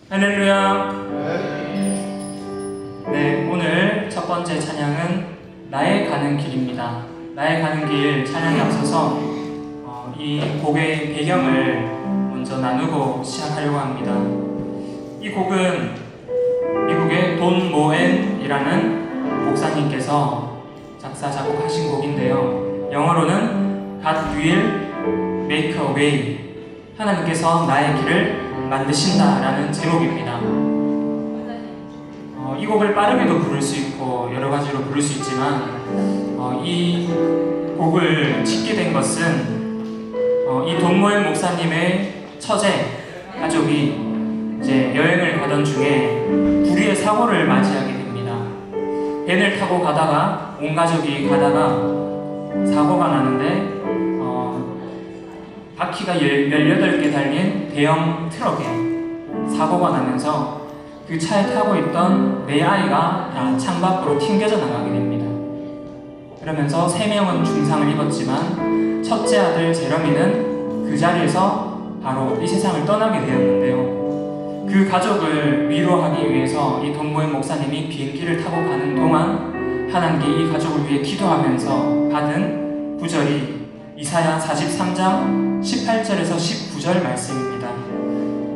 할렐루야. 네, 오늘 첫 번째 찬양은 나의 가는 길입니다. 나의 가는 길 찬양에 앞서서 이 곡의 배경을 먼저 나누고 시작하려고 합니다. 이 곡은 미국의 돈 모엔이라는 목사님께서 작사 작곡하신 곡인데요. 영어로는 God will make a way, 하나님께서 나의 길을 만드신다 라는 제목입니다. 이 곡을 빠르게도 부를 수 있고 여러 가지로 부를 수 있지만 이 곡을 짓게 된 것은 이 돈 모엔 목사님의 처제 가족이 이제 여행을 가던 중에 불의의 사고를 맞이하게 됩니다. 밴을 타고 가다가 온 가족이 가다가 사고가 나는데 바퀴가 18개 달린 대형 트럭에 사고가 나면서 그 차에 타고 있던 4아이가 다 창밖으로 튕겨져 나가게 됩니다. 그러면서 3명은 중상을 입었지만 첫째 아들 제러미는 그 자리에서 바로 이 세상을 떠나게 되었는데요. 그 가족을 위로하기 위해서 이 돈 모엔 목사님이 비행기를 타고 가는 동안 하나님께 이 가족을 위해 기도하면서 받은 구절이 이사야 43장 18절에서 19절 말씀입니다.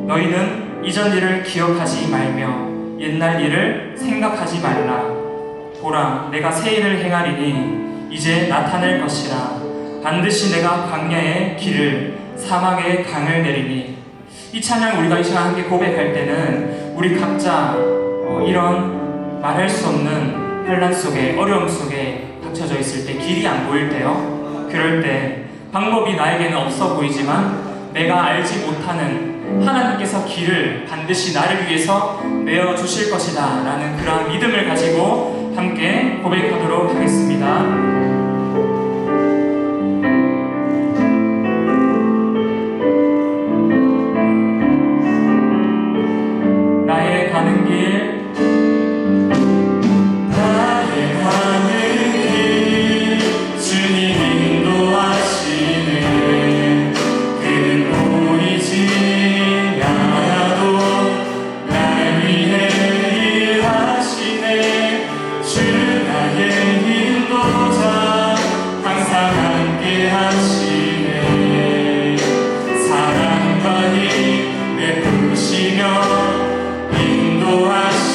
너희는 이전 일을 기억하지 말며 옛날 일을 생각하지 말라. 보라, 내가 새 일을 행하리니 이제 나타낼 것이라. 반드시 내가 광야의 길을 사막의 강을 내리니. 이 찬양 우리가 이 시간 함께 고백할 때는 우리 각자 이런 말할 수 없는 혼란 속에, 어려움 속에 닥쳐져 있을 때, 길이 안 보일 때요, 그럴 때 방법이 나에게는 없어 보이지만 내가 알지 못하는 하나님께서 길을 반드시 나를 위해서 내어주실 것이다 라는 그러한 믿음을 가지고 함께 고백하도록 하겠습니다. 나의 가는 길, 인도하시네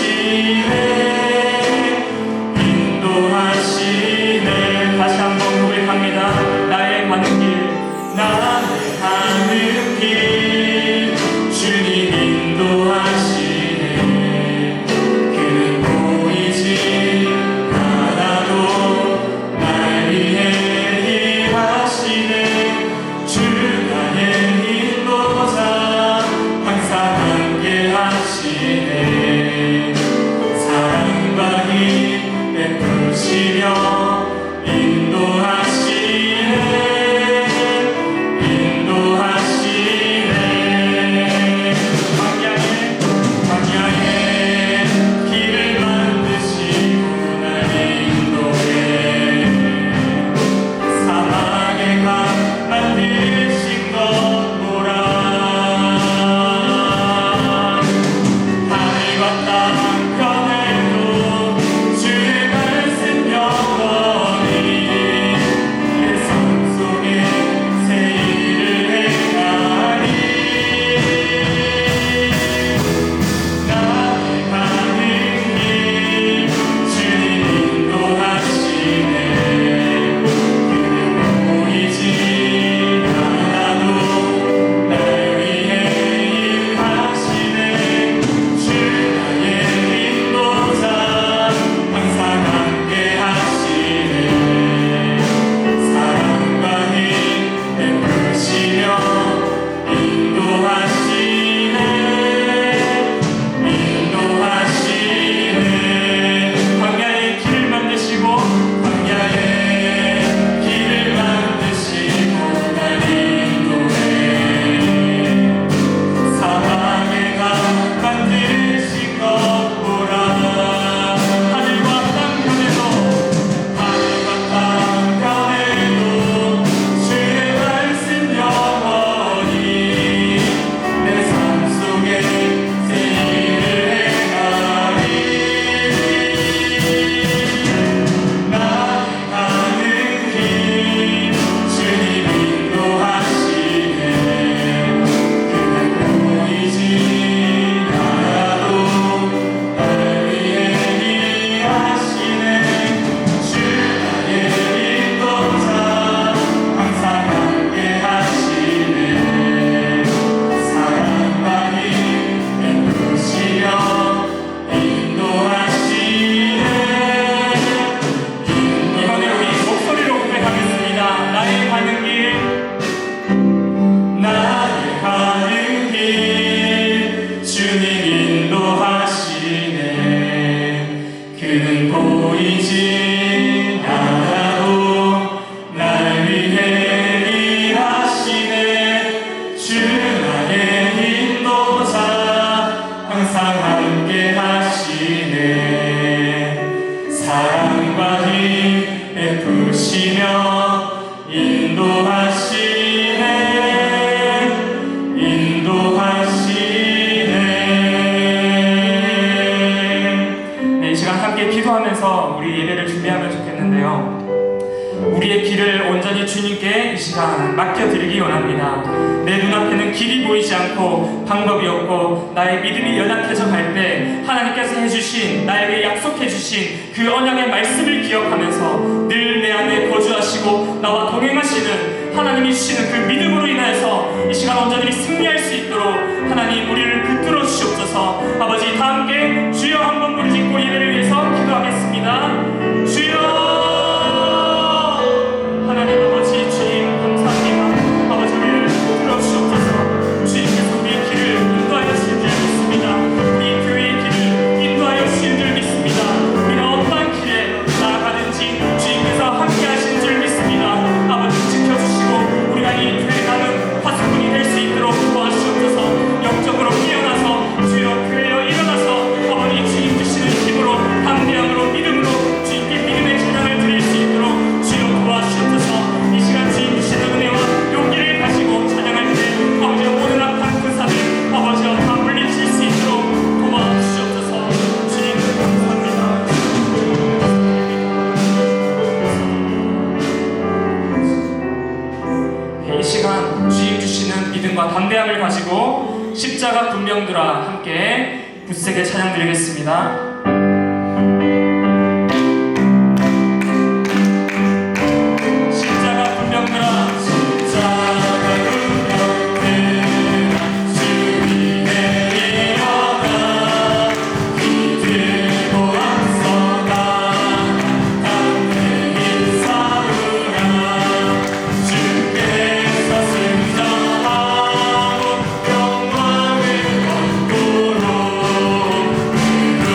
시간 맡겨드리기 원합니다. 내 눈앞에는 길이 보이지 않고 방법이 없고 나의 믿음이 연약해져 갈 때 하나님께서 해주신, 나에게 약속해주신 그 언약의 말씀을 기억하면서 늘 내 안에 거주하시고 나와 동행하시는 하나님이 주시는 그 믿음으로 인하여서 이 시간 온전히 승리할 수 있도록 하나님 우리를 붙들어 주시옵소서. 아버지, 다 함께 주여 한번 부르짖고 예배를 위해서 기도하겠습니다. 주여, 하나님 아버지, 주님 감사합니다. 아버지, 우리를 붙들어 주시옵소서. 주님께서 우리의 길을 인도하여 주신 줄 믿습니다. 우리 교회의 길을 인도하여 주신 줄 믿습니다. 우리가 어떠한 길에 나아가는지 주님께서 함께 하시는 줄 믿습니다. 아버지, 지켜주시고 우리가 이 교회 가는 화수분이 될 수 있도록 도와주시옵소서. 영적으로 깨어나서 주여 교회여 일어나서 아버지 주님 주시는 힘으로, 담대함으로, 믿음으로 주님께 믿음의 찬양을 드릴 수 있도록 주여 도와주시옵소서. 이 시간 주님 주시는 은혜와 용기를 가지고 찬양할 때 아버지 모든 악한 군사들 아버지와 다 물리칠 수 있도록 도와주시옵소서. 주님 감사합니다. 이 시간 주님 주시는 믿음과 담대함을 가지고 십자가 군병들과 함께 굳세게 찬양 드리겠습니다. 십자가 군병들아, 십자가 군병들아, 주 위에 일어나 기들고 앞서가 담대히 싸우라. 주께서 승천하고 영광을 얻도록 그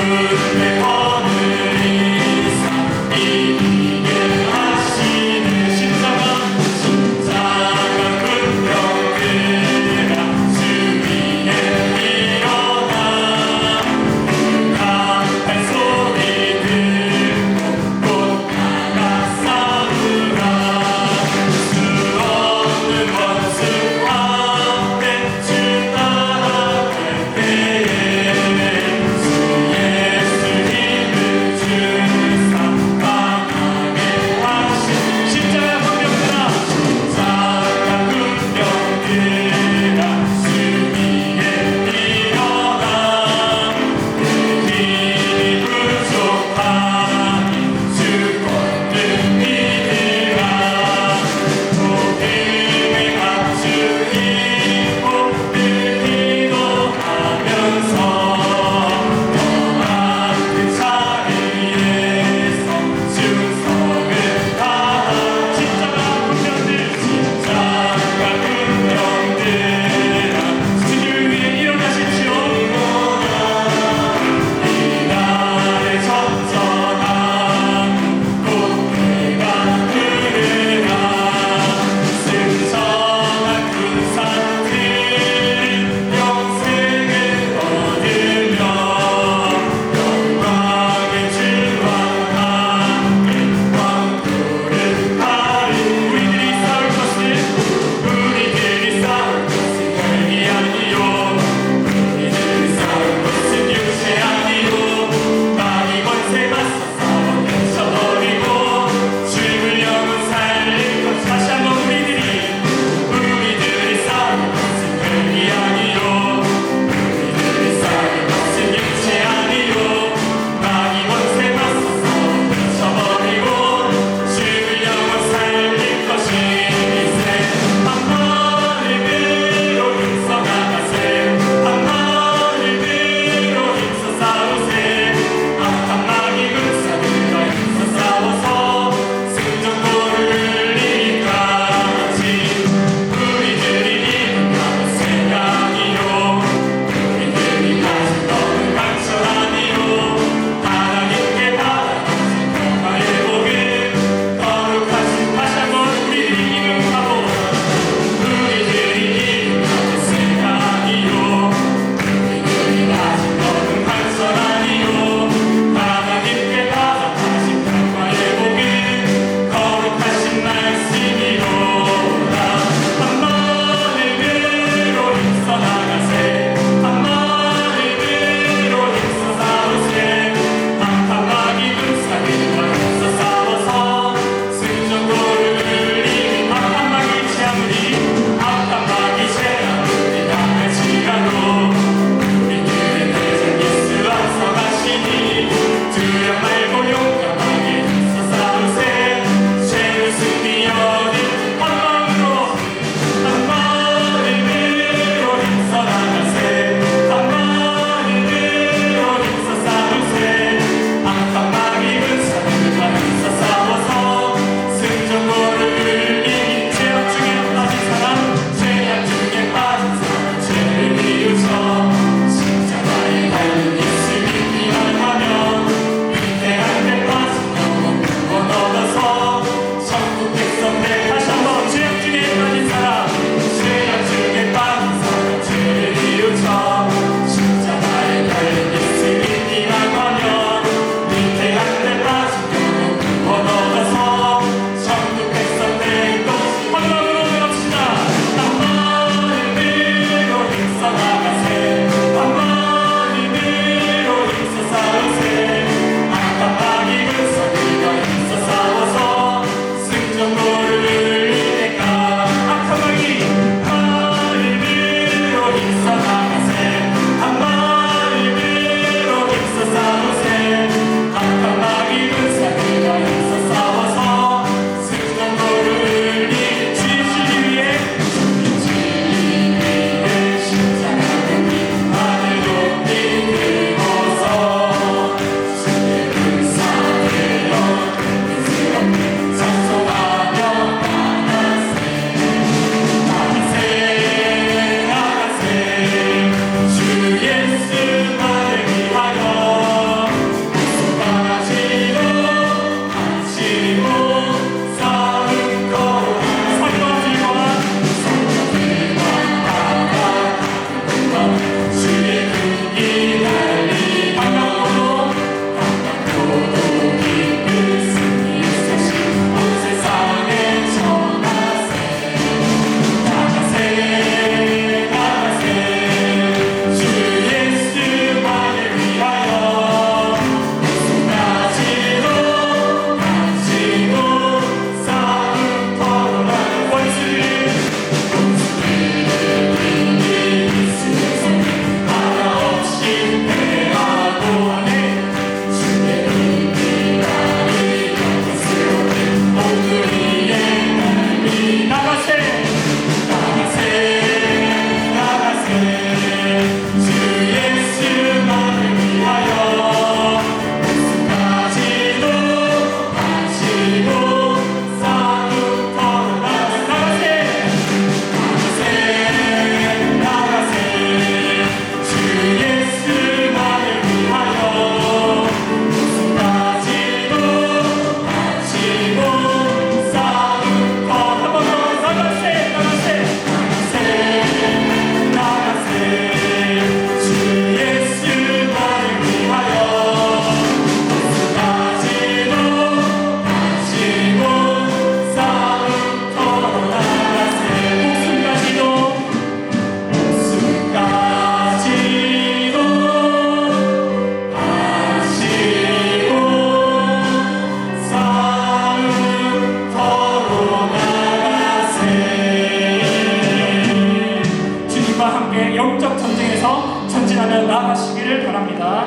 찾아 나아가시기를 바랍니다.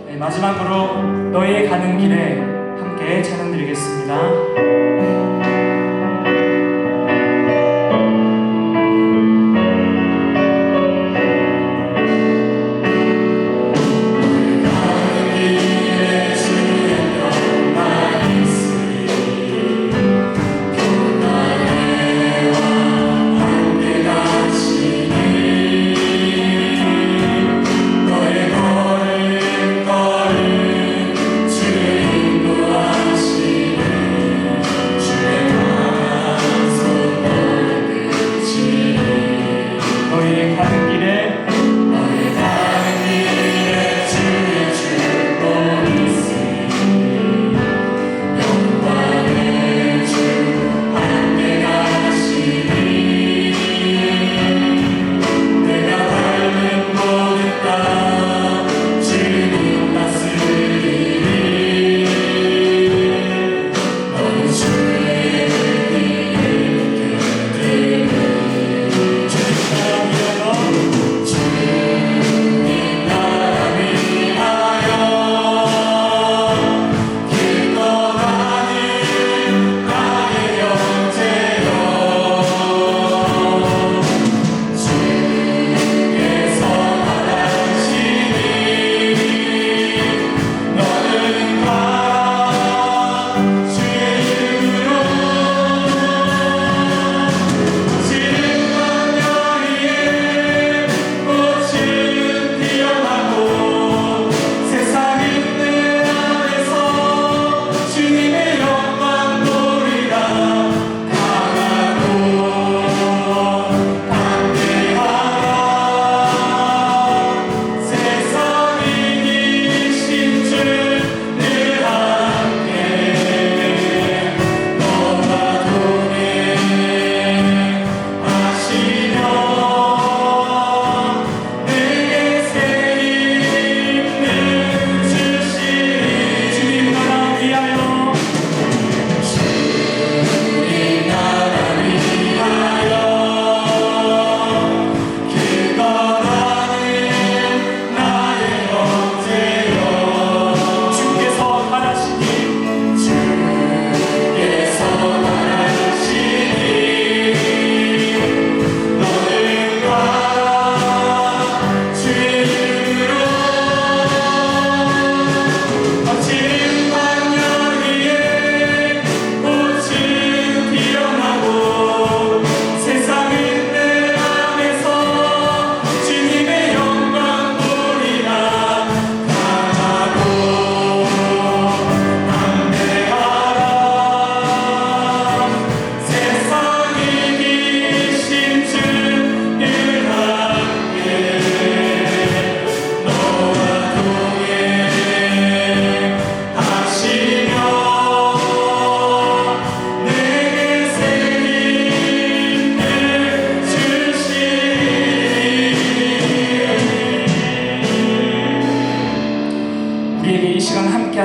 네, 마지막으로 너희의 가는 길에 함께 찬양 드리겠습니다.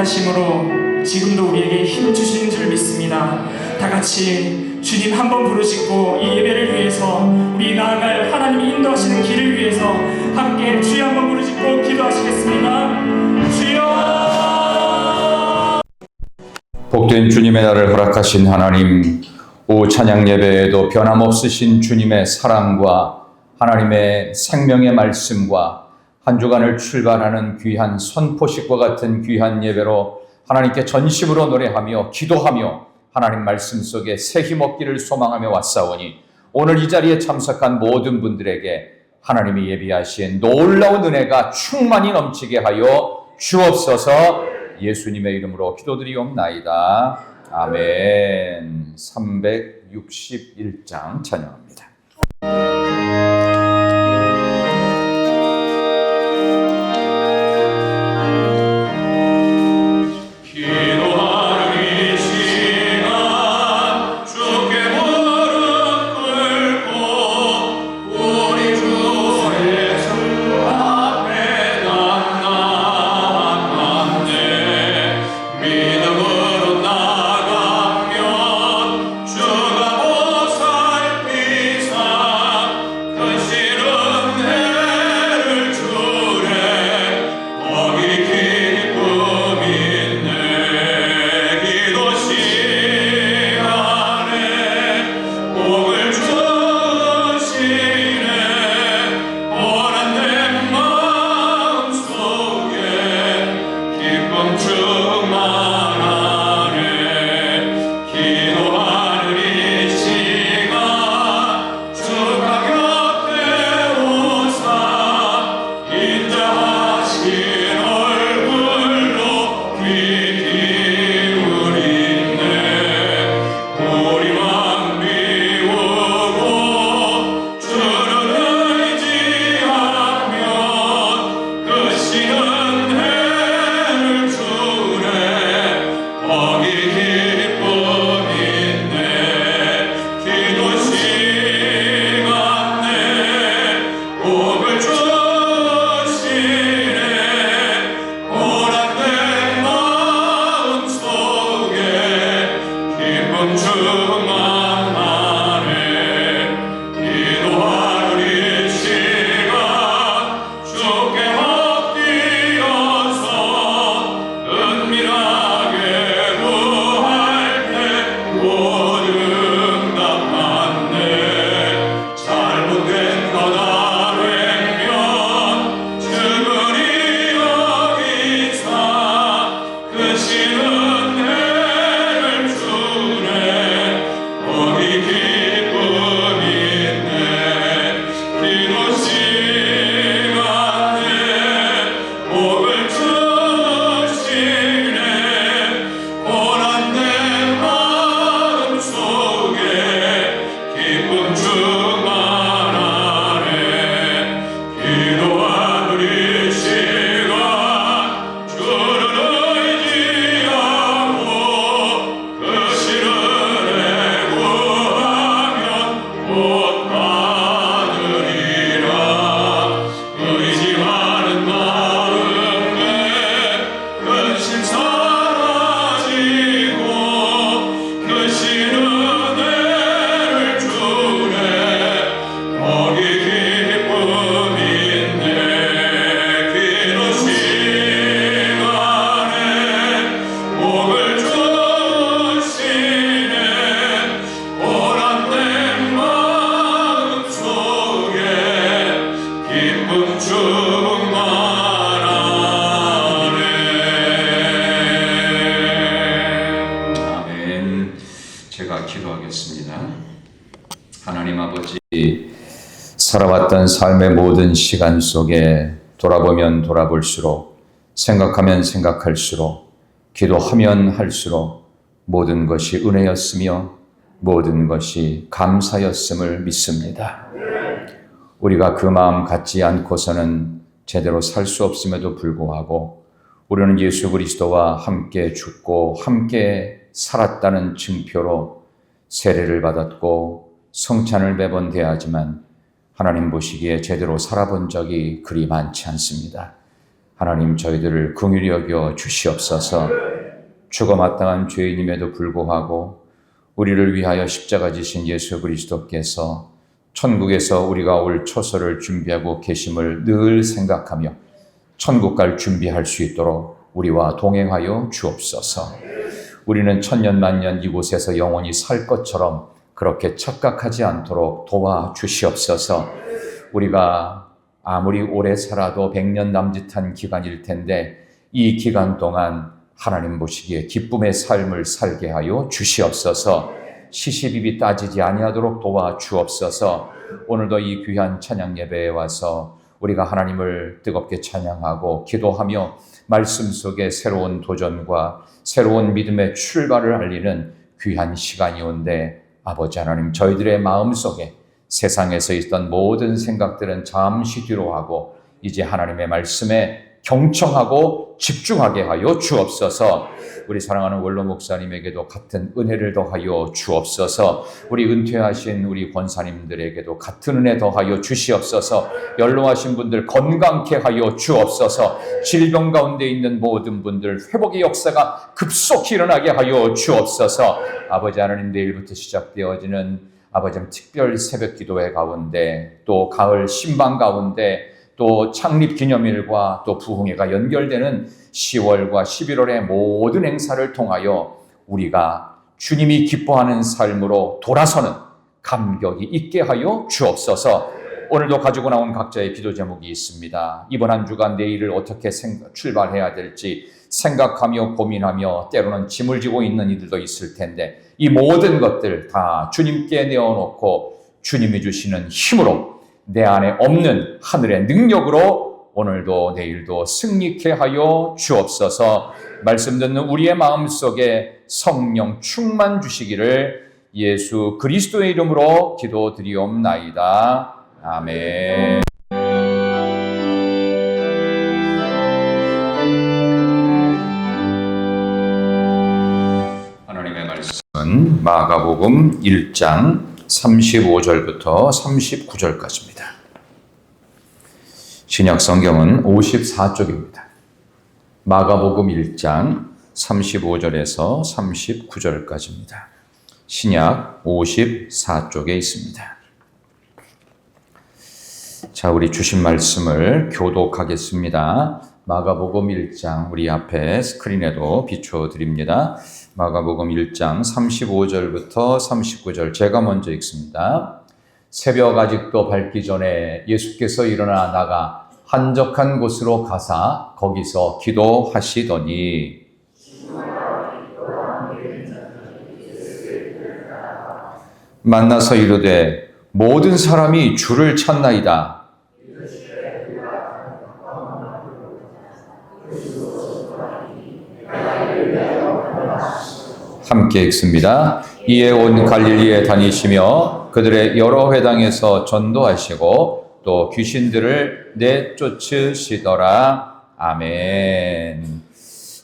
하심으로 지금도 우리에게 힘 주시는 줄 믿습니다. 다 같이 주님 한번 부르시고 이 예배를 위해서 우리 나아갈 하나님이 인도하시는 길을 위해서 함께 주여 한번 부르시고 기도하시겠습니다. 주여! 복된 주님의 날을 허락하신 하나님, 오후 찬양 예배에도 변함없으신 주님의 사랑과 하나님의 생명의 말씀과 한 주간을 출발하는 귀한 선포식과 같은 귀한 예배로 하나님께 전심으로 노래하며 기도하며 하나님 말씀 속에 새 힘 얻기를 소망하며 왔사오니 오늘 이 자리에 참석한 모든 분들에게 하나님이 예비하신 놀라운 은혜가 충만히 넘치게 하여 주옵소서. 예수님의 이름으로 기도드리옵나이다. 아멘. 361장 찬양합니다. 믿음으로 나가면 주가 보살피사 살아왔던 삶의 모든 시간 속에 돌아보면 돌아볼수록, 생각하면 생각할수록, 기도하면 할수록 모든 것이 은혜였으며 모든 것이 감사였음을 믿습니다. 우리가 그 마음 갖지 않고서는 제대로 살 수 없음에도 불구하고 우리는 예수 그리스도와 함께 죽고 함께 살았다는 증표로 세례를 받았고 성찬을 매번 대하지만 하나님 보시기에 제대로 살아본 적이 그리 많지 않습니다. 하나님, 저희들을 긍휼히 여겨 주시옵소서. 죽어 마땅한 죄인임에도 불구하고 우리를 위하여 십자가 지신 예수 그리스도께서 천국에서 우리가 올 초소를 준비하고 계심을 늘 생각하며 천국 갈 준비할 수 있도록 우리와 동행하여 주옵소서. 우리는 천년만년 이곳에서 영원히 살 것처럼 그렇게 착각하지 않도록 도와주시옵소서. 우리가 아무리 오래 살아도 100년 남짓한 기간일 텐데 이 기간 동안 하나님 보시기에 기쁨의 삶을 살게 하여 주시옵소서. 시시비비 따지지 아니하도록 도와주옵소서. 오늘도 이 귀한 찬양 예배에 와서 우리가 하나님을 뜨겁게 찬양하고 기도하며 말씀 속에 새로운 도전과 새로운 믿음의 출발을 알리는 귀한 시간이온데 아버지 하나님, 저희들의 마음속에 세상에서 있던 모든 생각들은 잠시 뒤로 하고 이제 하나님의 말씀에 경청하고 집중하게 하여 주옵소서. 우리 사랑하는 원로 목사님에게도 같은 은혜를 더하여 주옵소서. 우리 은퇴하신 우리 권사님들에게도 같은 은혜 더하여 주시옵소서. 연로하신 분들 건강케 하여 주옵소서. 질병 가운데 있는 모든 분들 회복의 역사가 급속히 일어나게 하여 주옵소서. 아버지 하나님, 내일부터 시작되어지는 아버지 특별 새벽 기도회 가운데 또 가을 신방 가운데 또 창립기념일과 또 부흥회가 연결되는 10월과 11월의 모든 행사를 통하여 우리가 주님이 기뻐하는 삶으로 돌아서는 감격이 있게 하여 주옵소서. 오늘도 가지고 나온 각자의 기도 제목이 있습니다. 이번 한 주간 내일을 어떻게 출발해야 될지 생각하며 고민하며 때로는 짐을 지고 있는 이들도 있을 텐데 이 모든 것들 다 주님께 내어놓고 주님이 주시는 힘으로 내 안에 없는 하늘의 능력으로 오늘도 내일도 승리케 하여 주옵소서. 말씀 듣는 우리의 마음속에 성령 충만 주시기를 예수 그리스도의 이름으로 기도드리옵나이다. 아멘. 하나님의 말씀은 마가복음 1장 35절부터 39절까지입니다. 신약 성경은 54쪽입니다. 마가복음 1장 35절에서 39절까지입니다. 신약 54쪽에 있습니다. 자, 우리 주신 말씀을 교독하겠습니다. 마가복음 1장 우리 앞에 스크린에도 비춰드립니다. 마가복음 1장 35절부터 39절 제가 먼저 읽습니다. 새벽 아직도 밝기 전에 예수께서 일어나 나가 한적한 곳으로 가사 거기서 기도하시더니 만나서 이르되 모든 사람이 주를 찾나이다. 함께 읽습니다. 이에 온 갈릴리에 다니시며 그들의 여러 회당에서 전도하시고 또 귀신들을 내쫓으시더라. 아멘.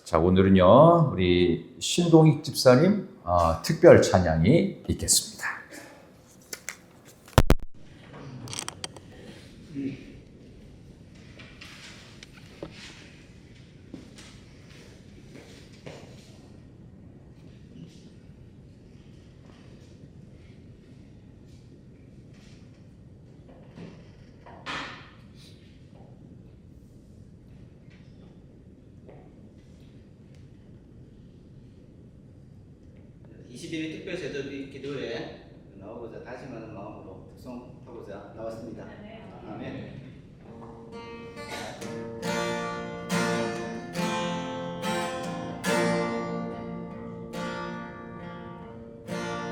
자, 오늘은요 우리 신동익 집사님 특별 찬양이 있겠습니다. 특별 제도 기도에 나오고자 다짐하는 마음으로 특송하고자 나왔습니다. 아멘.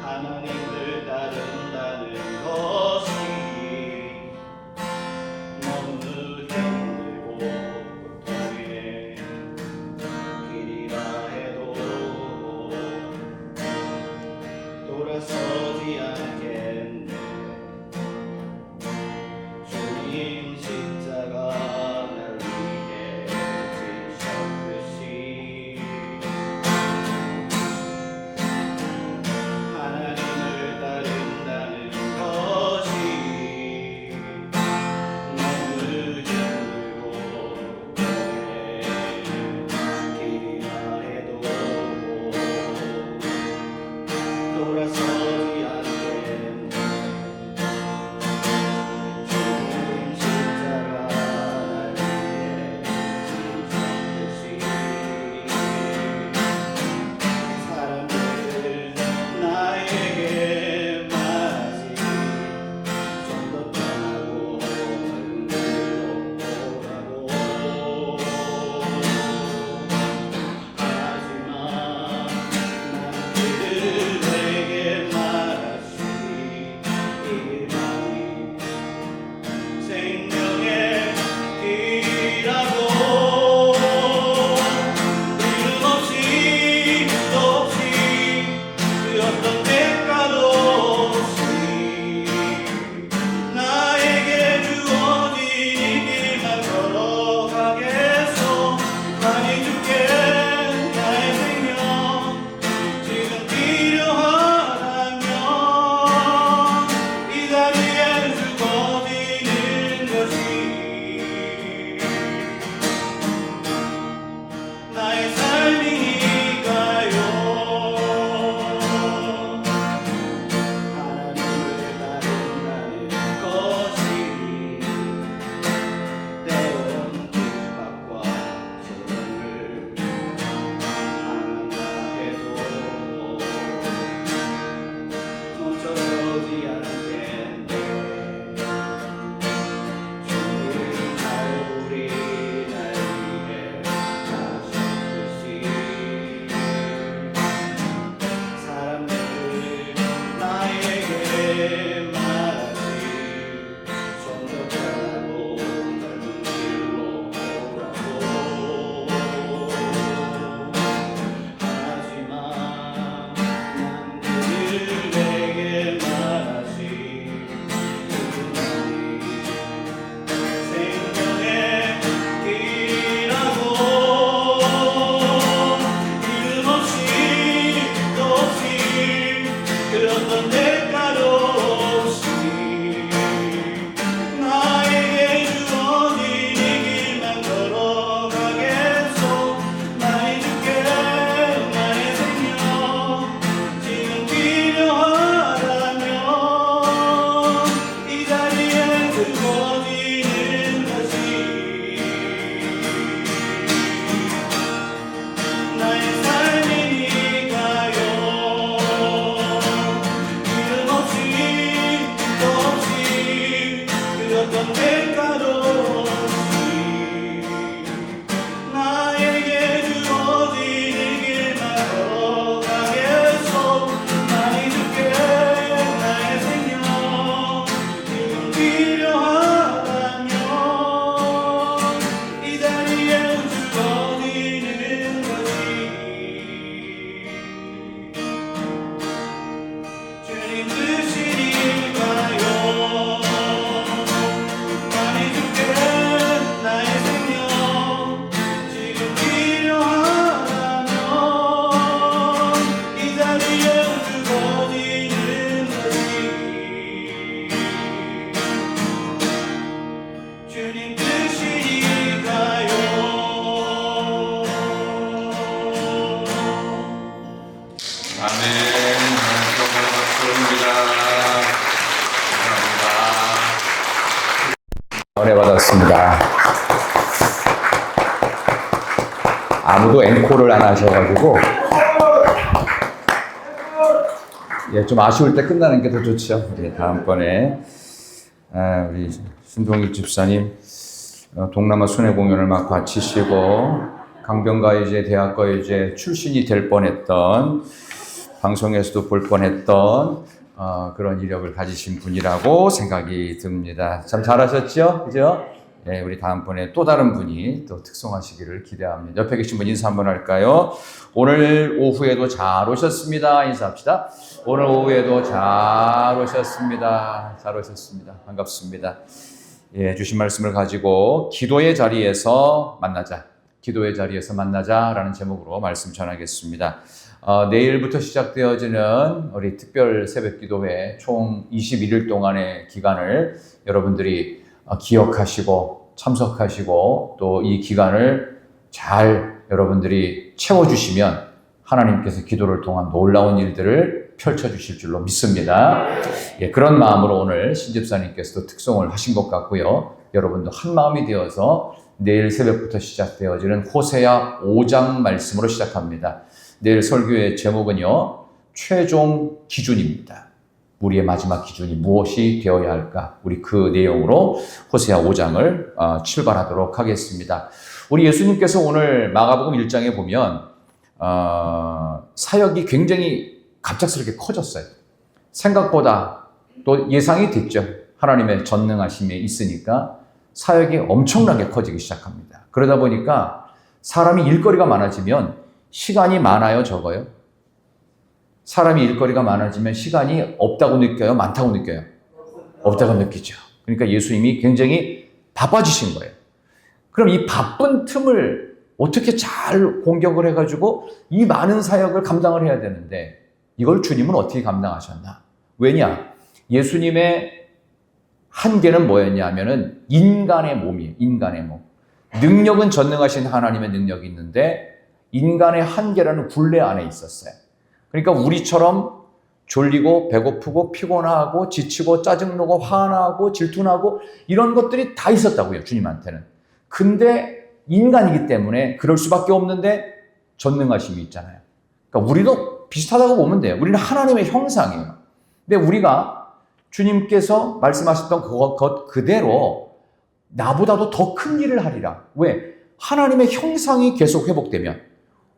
하나님을 따른다는 것이 아무도 앵콜을 안 하셔가지고 예, 좀 아쉬울 때 끝나는 게 더 좋죠. 예, 다음번에 우리 신동익 집사님 동남아 순회 공연을 막 바치시고 강변가요제, 대학가요제 출신이 될 뻔했던 방송에서도 볼 뻔했던 그런 이력을 가지신 분이라고 생각이 듭니다. 참 잘하셨죠? 그죠? 네, 우리 다음번에 또 다른 분이 또 특송하시기를 기대합니다. 옆에 계신 분 인사 한번 할까요? 오늘 오후에도 잘 오셨습니다. 인사합시다. 오늘 오후에도 잘 오셨습니다. 잘 오셨습니다. 반갑습니다. 예, 주신 말씀을 가지고 기도의 자리에서 만나자. 기도의 자리에서 만나자라는 제목으로 말씀 전하겠습니다. 내일부터 시작되어지는 우리 특별 새벽 기도회 총 21일 동안의 기간을 여러분들이 기억하시고 참석하시고 또 이 기간을 잘 여러분들이 채워주시면 하나님께서 기도를 통한 놀라운 일들을 펼쳐주실 줄로 믿습니다. 예, 그런 마음으로 오늘 신집사님께서도 특송을 하신 것 같고요. 여러분도 한 마음이 되어서 내일 새벽부터 시작되어지는 호세아 5장 말씀으로 시작합니다. 내일 설교의 제목은요, 최종 기준입니다. 우리의 마지막 기준이 무엇이 되어야 할까? 우리 그 내용으로 호세아 5장을 출발하도록 하겠습니다. 우리 예수님께서 오늘 마가복음 1장에 보면 사역이 굉장히 갑작스럽게 커졌어요. 생각보다 또 예상이 됐죠. 하나님의 전능하심에 있으니까 사역이 엄청나게 커지기 시작합니다. 그러다 보니까 사람이 일거리가 많아지면 시간이 많아요, 적어요? 사람이 일거리가 많아지면 시간이 없다고 느껴요? 많다고 느껴요? 없다고 느끼죠. 그러니까 예수님이 굉장히 바빠지신 거예요. 그럼 이 바쁜 틈을 어떻게 잘 공격을 해가지고 이 많은 사역을 감당을 해야 되는데 이걸 주님은 어떻게 감당하셨나? 왜냐? 예수님의 한계는 뭐였냐 하면은 인간의 몸이에요. 인간의 몸. 능력은 전능하신 하나님의 능력이 있는데 인간의 한계라는 굴레 안에 있었어요. 그러니까 우리처럼 졸리고 배고프고 피곤하고 지치고 짜증나고 화나고 질투나고 이런 것들이 다 있었다고요. 주님한테는. 근데 인간이기 때문에 그럴 수밖에 없는데 전능하심이 있잖아요. 그러니까 우리도 비슷하다고 보면 돼요. 우리는 하나님의 형상이에요. 근데 우리가 주님께서 말씀하셨던 것 그대로 나보다도 더 큰 일을 하리라. 왜? 하나님의 형상이 계속 회복되면,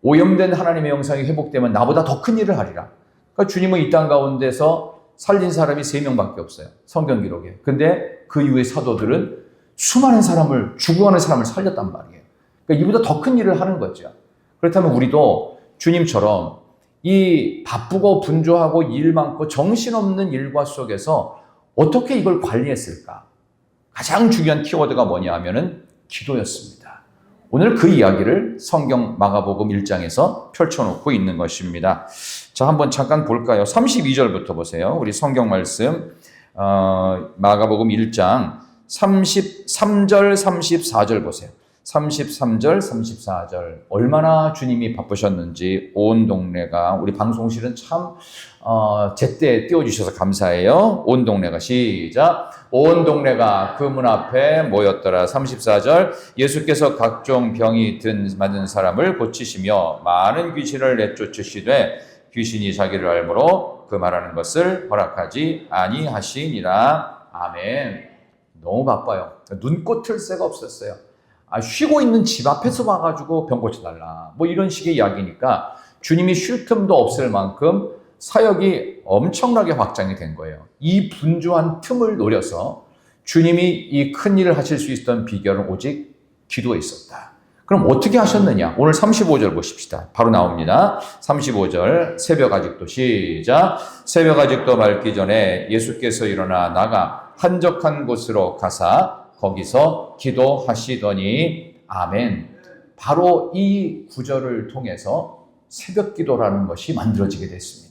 오염된 하나님의 형상이 회복되면 나보다 더 큰 일을 하리라. 그러니까 주님은 이 땅 가운데서 살린 사람이 3명밖에 없어요. 성경 기록에. 근데 그 이후의 사도들은 수많은 사람을, 죽어가는 사람을 살렸단 말이에요. 그러니까 이보다 더 큰 일을 하는 거죠. 그렇다면 우리도 주님처럼 이 바쁘고 분주하고 일 많고 정신없는 일과 속에서 어떻게 이걸 관리했을까? 가장 중요한 키워드가 뭐냐 하면은 기도였습니다. 오늘 그 이야기를 성경 마가복음 1장에서 펼쳐놓고 있는 것입니다. 자, 한번 잠깐 볼까요? 32절부터 보세요. 우리 성경 말씀 마가복음 1장 33절, 34절 보세요. 33절, 34절 얼마나 주님이 바쁘셨는지 온 동네가, 우리 방송실은 참 제때 띄워주셔서 감사해요. 온 동네가, 시작. 온 동네가 그 문 앞에 모였더라. 34절 예수께서 각종 병이 맞은 사람을 고치시며 많은 귀신을 내쫓으시되 귀신이 자기를 알므로 그 말하는 것을 허락하지 아니하시니라. 아멘. 너무 바빠요. 눈꽃 틀 새가 없었어요. 쉬고 있는 집 앞에서 와가지고 병 고쳐달라. 뭐 이런 식의 이야기니까 주님이 쉴 틈도 없을 만큼 사역이 엄청나게 확장이 된 거예요. 이 분주한 틈을 노려서 주님이 이 큰 일을 하실 수 있었던 비결은 오직 기도에 있었다. 그럼 어떻게 하셨느냐? 오늘 35절 보십시다. 바로 나옵니다. 35절 새벽 아직도, 시작. 새벽 아직도 밝기 전에 예수께서 일어나 나가 한적한 곳으로 가사 거기서 기도하시더니 아멘. 바로 이 구절을 통해서 새벽 기도라는 것이 만들어지게 됐습니다.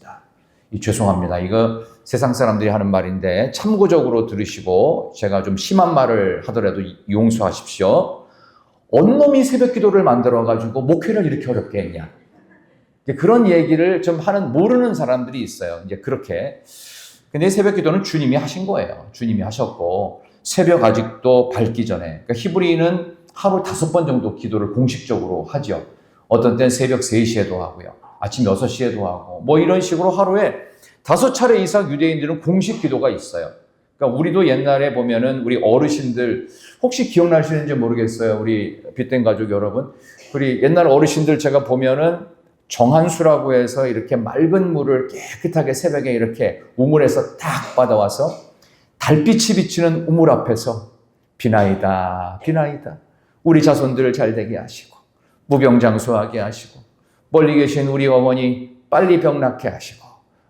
죄송합니다. 이거 세상 사람들이 하는 말인데 참고적으로 들으시고 제가 좀 심한 말을 하더라도 용서하십시오. 언놈이 새벽 기도를 만들어가지고 목회를 이렇게 어렵게 했냐. 그런 얘기를 좀 하는 모르는 사람들이 있어요. 이제 그렇게. 근데 새벽 기도는 주님이 하신 거예요. 주님이 하셨고 새벽 아직도 밝기 전에. 그러니까 히브리인은 하루 5번 정도 기도를 공식적으로 하죠. 어떤 때는 새벽 3시에도 하고요. 아침 6시에도 하고 뭐 이런 식으로 하루에 5차례 이상 유대인들은 공식 기도가 있어요. 그러니까 우리도 옛날에 보면은 우리 어르신들 혹시 기억나시는지 모르겠어요. 우리 빗된 가족 여러분. 우리 옛날 어르신들 제가 보면은 정한수라고 해서 이렇게 맑은 물을 깨끗하게 새벽에 이렇게 우물에서 딱 받아와서 달빛이 비치는 우물 앞에서 비나이다, 비나이다. 우리 자손들을 잘 되게 하시고 무병장수하게 하시고 멀리 계신 우리 어머니 빨리 병 낫게 하시고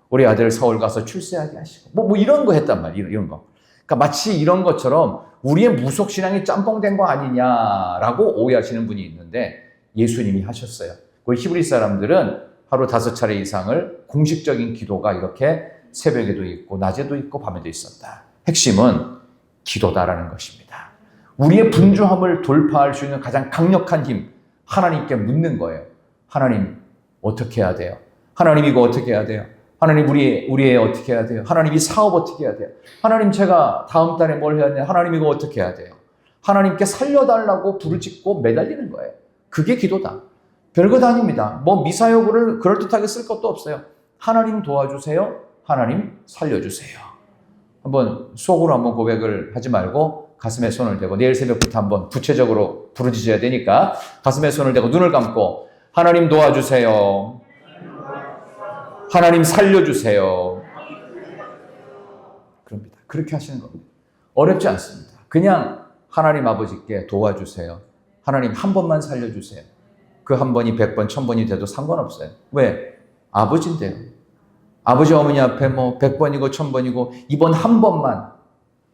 우리 아들 서울 가서 출세하게 하시고 뭐 이런 거 했단 말이에요. 이런 거. 그러니까 마치 이런 것처럼 우리의 무속신앙이 짬뽕된 거 아니냐라고 오해하시는 분이 있는데 예수님이 하셨어요. 우리 히브리 사람들은 하루 5차례 이상을 공식적인 기도가 이렇게 새벽에도 있고 낮에도 있고 밤에도 있었다. 핵심은 기도다라는 것입니다. 우리의 분주함을 돌파할 수 있는 가장 강력한 힘, 하나님께 묻는 거예요. 하나님 어떻게 해야 돼요? 하나님 이거 어떻게 해야 돼요? 하나님 우리 애 어떻게 해야 돼요? 하나님 이 사업 어떻게 해야 돼요? 하나님 제가 다음 달에 뭘 해야 돼요? 하나님 이거 어떻게 해야 돼요? 하나님께 살려달라고 부르짖고 매달리는 거예요. 그게 기도다. 별것 아닙니다. 뭐 미사여구를 그럴듯하게 쓸 것도 없어요. 하나님 도와주세요. 하나님 살려주세요. 한번 속으로 한번 고백을 하지 말고 가슴에 손을 대고 내일 새벽부터 한번 구체적으로 부르짖어야 되니까 가슴에 손을 대고 눈을 감고 하나님 도와주세요. 하나님 살려주세요. 그럽니다. 그렇게 하시는 겁니다. 어렵지 않습니다. 그냥 하나님 아버지께 도와주세요. 하나님 한 번만 살려주세요. 그 한 번이 100번, 1000번이 돼도 상관없어요. 왜? 아버지인데요. 아버지 어머니 앞에 뭐 100번이고 1000번이고 이번 한 번만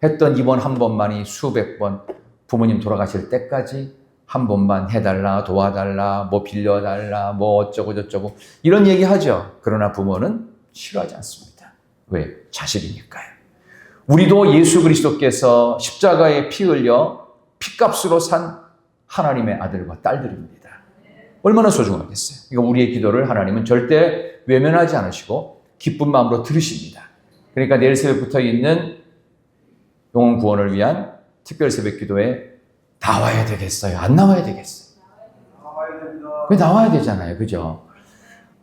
했던 이번 한 번만이 수백 번 부모님 돌아가실 때까지 한 번만 해달라, 도와달라, 뭐 빌려달라, 뭐 어쩌고 저쩌고 이런 얘기 하죠. 그러나 부모는 싫어하지 않습니다. 왜? 자식이니까요. 우리도 예수 그리스도께서 십자가에 피 흘려 피값으로 산 하나님의 아들과 딸들입니다. 얼마나 소중하겠어요. 그러니까 우리의 기도를 하나님은 절대 외면하지 않으시고 기쁜 마음으로 들으십니다. 그러니까 내일 새벽부터 있는 영혼 구원을 위한 특별 새벽 기도에 나와야 되겠어요? 안 나와야 되겠어요? 나와야 됩니다. 왜 나와야 되잖아요. 그죠?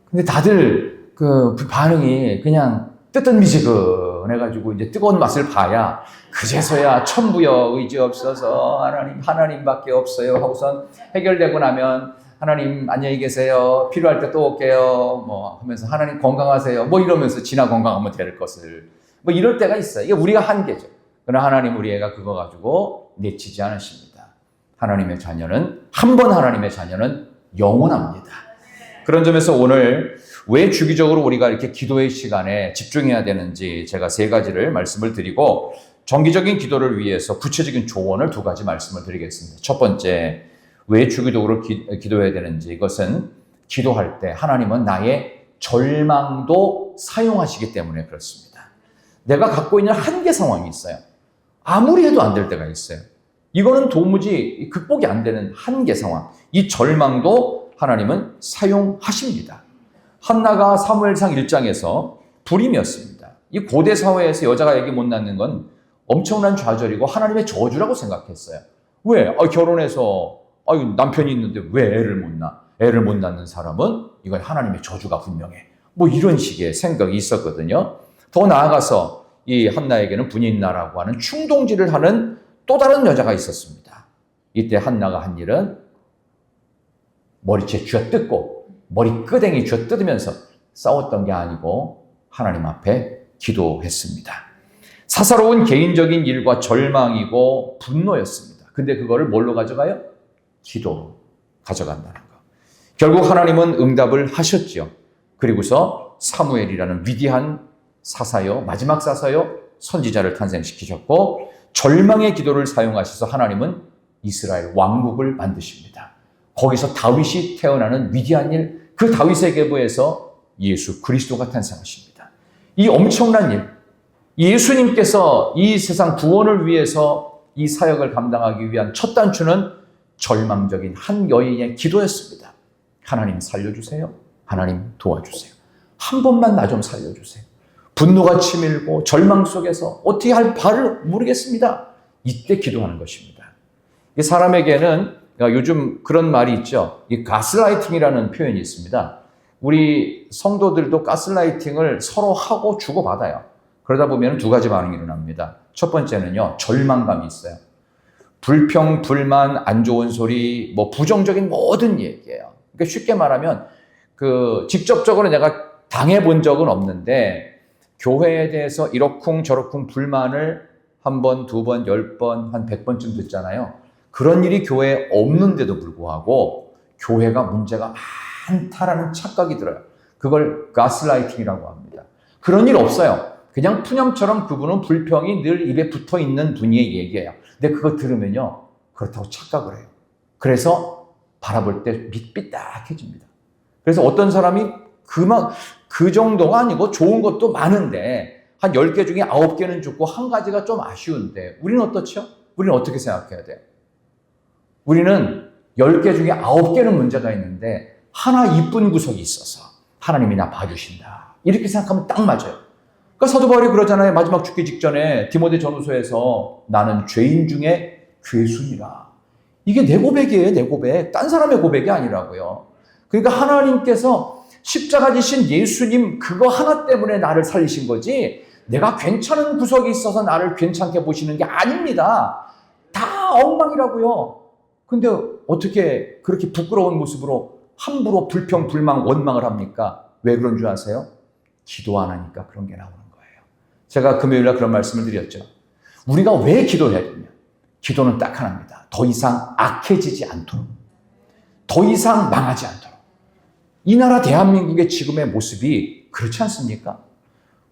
근데 다들 그 반응이 그냥 뜨뜻미지근해가지고 이제 뜨거운 맛을 봐야 그제서야 천부여 의지 없어서 하나님밖에 없어요 하고선 해결되고 나면 하나님 안녕히 계세요. 필요할 때 또 올게요. 뭐 하면서 하나님 건강하세요. 뭐 이러면서 지나 건강하면 될 것을 뭐 이럴 때가 있어요. 이게 우리가 한계죠. 그러나 하나님 우리 애가 그거 가지고 내치지 않으십니다. 하나님의 자녀는 한 번 하나님의 자녀는 영원합니다. 그런 점에서 오늘 왜 주기적으로 우리가 이렇게 기도의 시간에 집중해야 되는지 제가 3가지를 말씀을 드리고 정기적인 기도를 위해서 구체적인 조언을 2가지 말씀을 드리겠습니다. 첫 번째, 왜 주기적으로 기도해야 되는지 이것은 기도할 때 하나님은 나의 절망도 사용하시기 때문에 그렇습니다. 내가 갖고 있는 한계 상황이 있어요. 아무리 해도 안 될 때가 있어요. 이거는 도무지 극복이 안 되는 한계 상황. 이 절망도 하나님은 사용하십니다. 한나가 사무엘상 1장에서 불임이었습니다. 이 고대 사회에서 여자가 애기 못 낳는 건 엄청난 좌절이고 하나님의 저주라고 생각했어요. 왜? 결혼해서 남편이 있는데 왜 애를 못 낳아? 애를 못 낳는 사람은 이건 하나님의 저주가 분명해. 뭐 이런 식의 생각이 있었거든요. 더 나아가서 이 한나에게는 분인나라고 하는 충동질을 하는 또 다른 여자가 있었습니다. 이때 한나가 한 일은 머리채 쥐어뜯고 머리끄댕이 쥐어뜯으면서 싸웠던 게 아니고 하나님 앞에 기도했습니다. 사사로운 개인적인 일과 절망이고 분노였습니다. 근데 그거를 뭘로 가져가요? 기도로 가져간다는 거. 결국 하나님은 응답을 하셨죠. 그리고서 사무엘이라는 위대한 사사요, 마지막 사사요, 선지자를 탄생시키셨고 절망의 기도를 사용하셔서 하나님은 이스라엘 왕국을 만드십니다. 거기서 다윗이 태어나는 위대한 일, 그 다윗의 계보에서 예수 그리스도가 탄생하십니다. 이 엄청난 일, 예수님께서 이 세상 구원을 위해서 이 사역을 감당하기 위한 첫 단추는 절망적인 한 여인의 기도였습니다. 하나님 살려주세요. 하나님 도와주세요. 한 번만 나 좀 살려주세요. 분노가 치밀고 절망 속에서 어떻게 할 바를 모르겠습니다. 이때 기도하는 것입니다. 사람에게는 그러니까 요즘 그런 말이 있죠. 이 가스라이팅이라는 표현이 있습니다. 우리 성도들도 가스라이팅을 서로 하고 주고받아요. 그러다 보면 두 가지 반응이 일어납니다. 첫 번째는요, 절망감이 있어요. 불평, 불만, 안 좋은 소리, 뭐 부정적인 모든 얘기예요. 그러니까 쉽게 말하면 직접적으로 내가 당해본 적은 없는데 교회에 대해서 이러쿵 저러쿵 불만을 한 번, 두 번, 10번, 한 100번쯤 듣잖아요. 그런 일이 교회에 없는데도 불구하고 교회가 문제가 많다라는 착각이 들어요. 그걸 가스라이팅이라고 합니다. 그런 일 없어요. 그냥 푸념처럼 그분은 불평이 늘 입에 붙어 있는 분의 얘기예요. 근데 그거 들으면요, 그렇다고 착각을 해요. 그래서 바라볼 때 삐딱해집니다. 그래서 어떤 사람이 그 정도가 아니고 좋은 것도 많은데 한 10개 중에 9개는 좋고 한 가지가 좀 아쉬운데 우리는 어떻죠? 우리는 어떻게 생각해야 돼요? 우리는 10개 중에 9개는 문제가 있는데 하나 이쁜 구석이 있어서 하나님이 나 봐주신다. 이렇게 생각하면 딱 맞아요. 그러니까 사도 바울이 그러잖아요. 마지막 죽기 직전에 디모데 전후서에서 나는 죄인 중에 괴순이라. 이게 내 고백이에요. 내 고백. 딴 사람의 고백이 아니라고요. 그러니까 하나님께서 십자가 지신 예수님 그거 하나 때문에 나를 살리신 거지 내가 괜찮은 구석이 있어서 나를 괜찮게 보시는 게 아닙니다. 다 엉망이라고요. 근데 어떻게 그렇게 부끄러운 모습으로 함부로 불평, 불만, 원망을 합니까? 왜 그런 줄 아세요? 기도 안 하니까 그런 게 나오는 거예요. 제가 금요일날 그런 말씀을 드렸죠. 우리가 왜 기도해야 되냐? 기도는 딱 하나입니다. 더 이상 악해지지 않도록. 더 이상 망하지 않도록. 이 나라 대한민국의 지금의 모습이 그렇지 않습니까?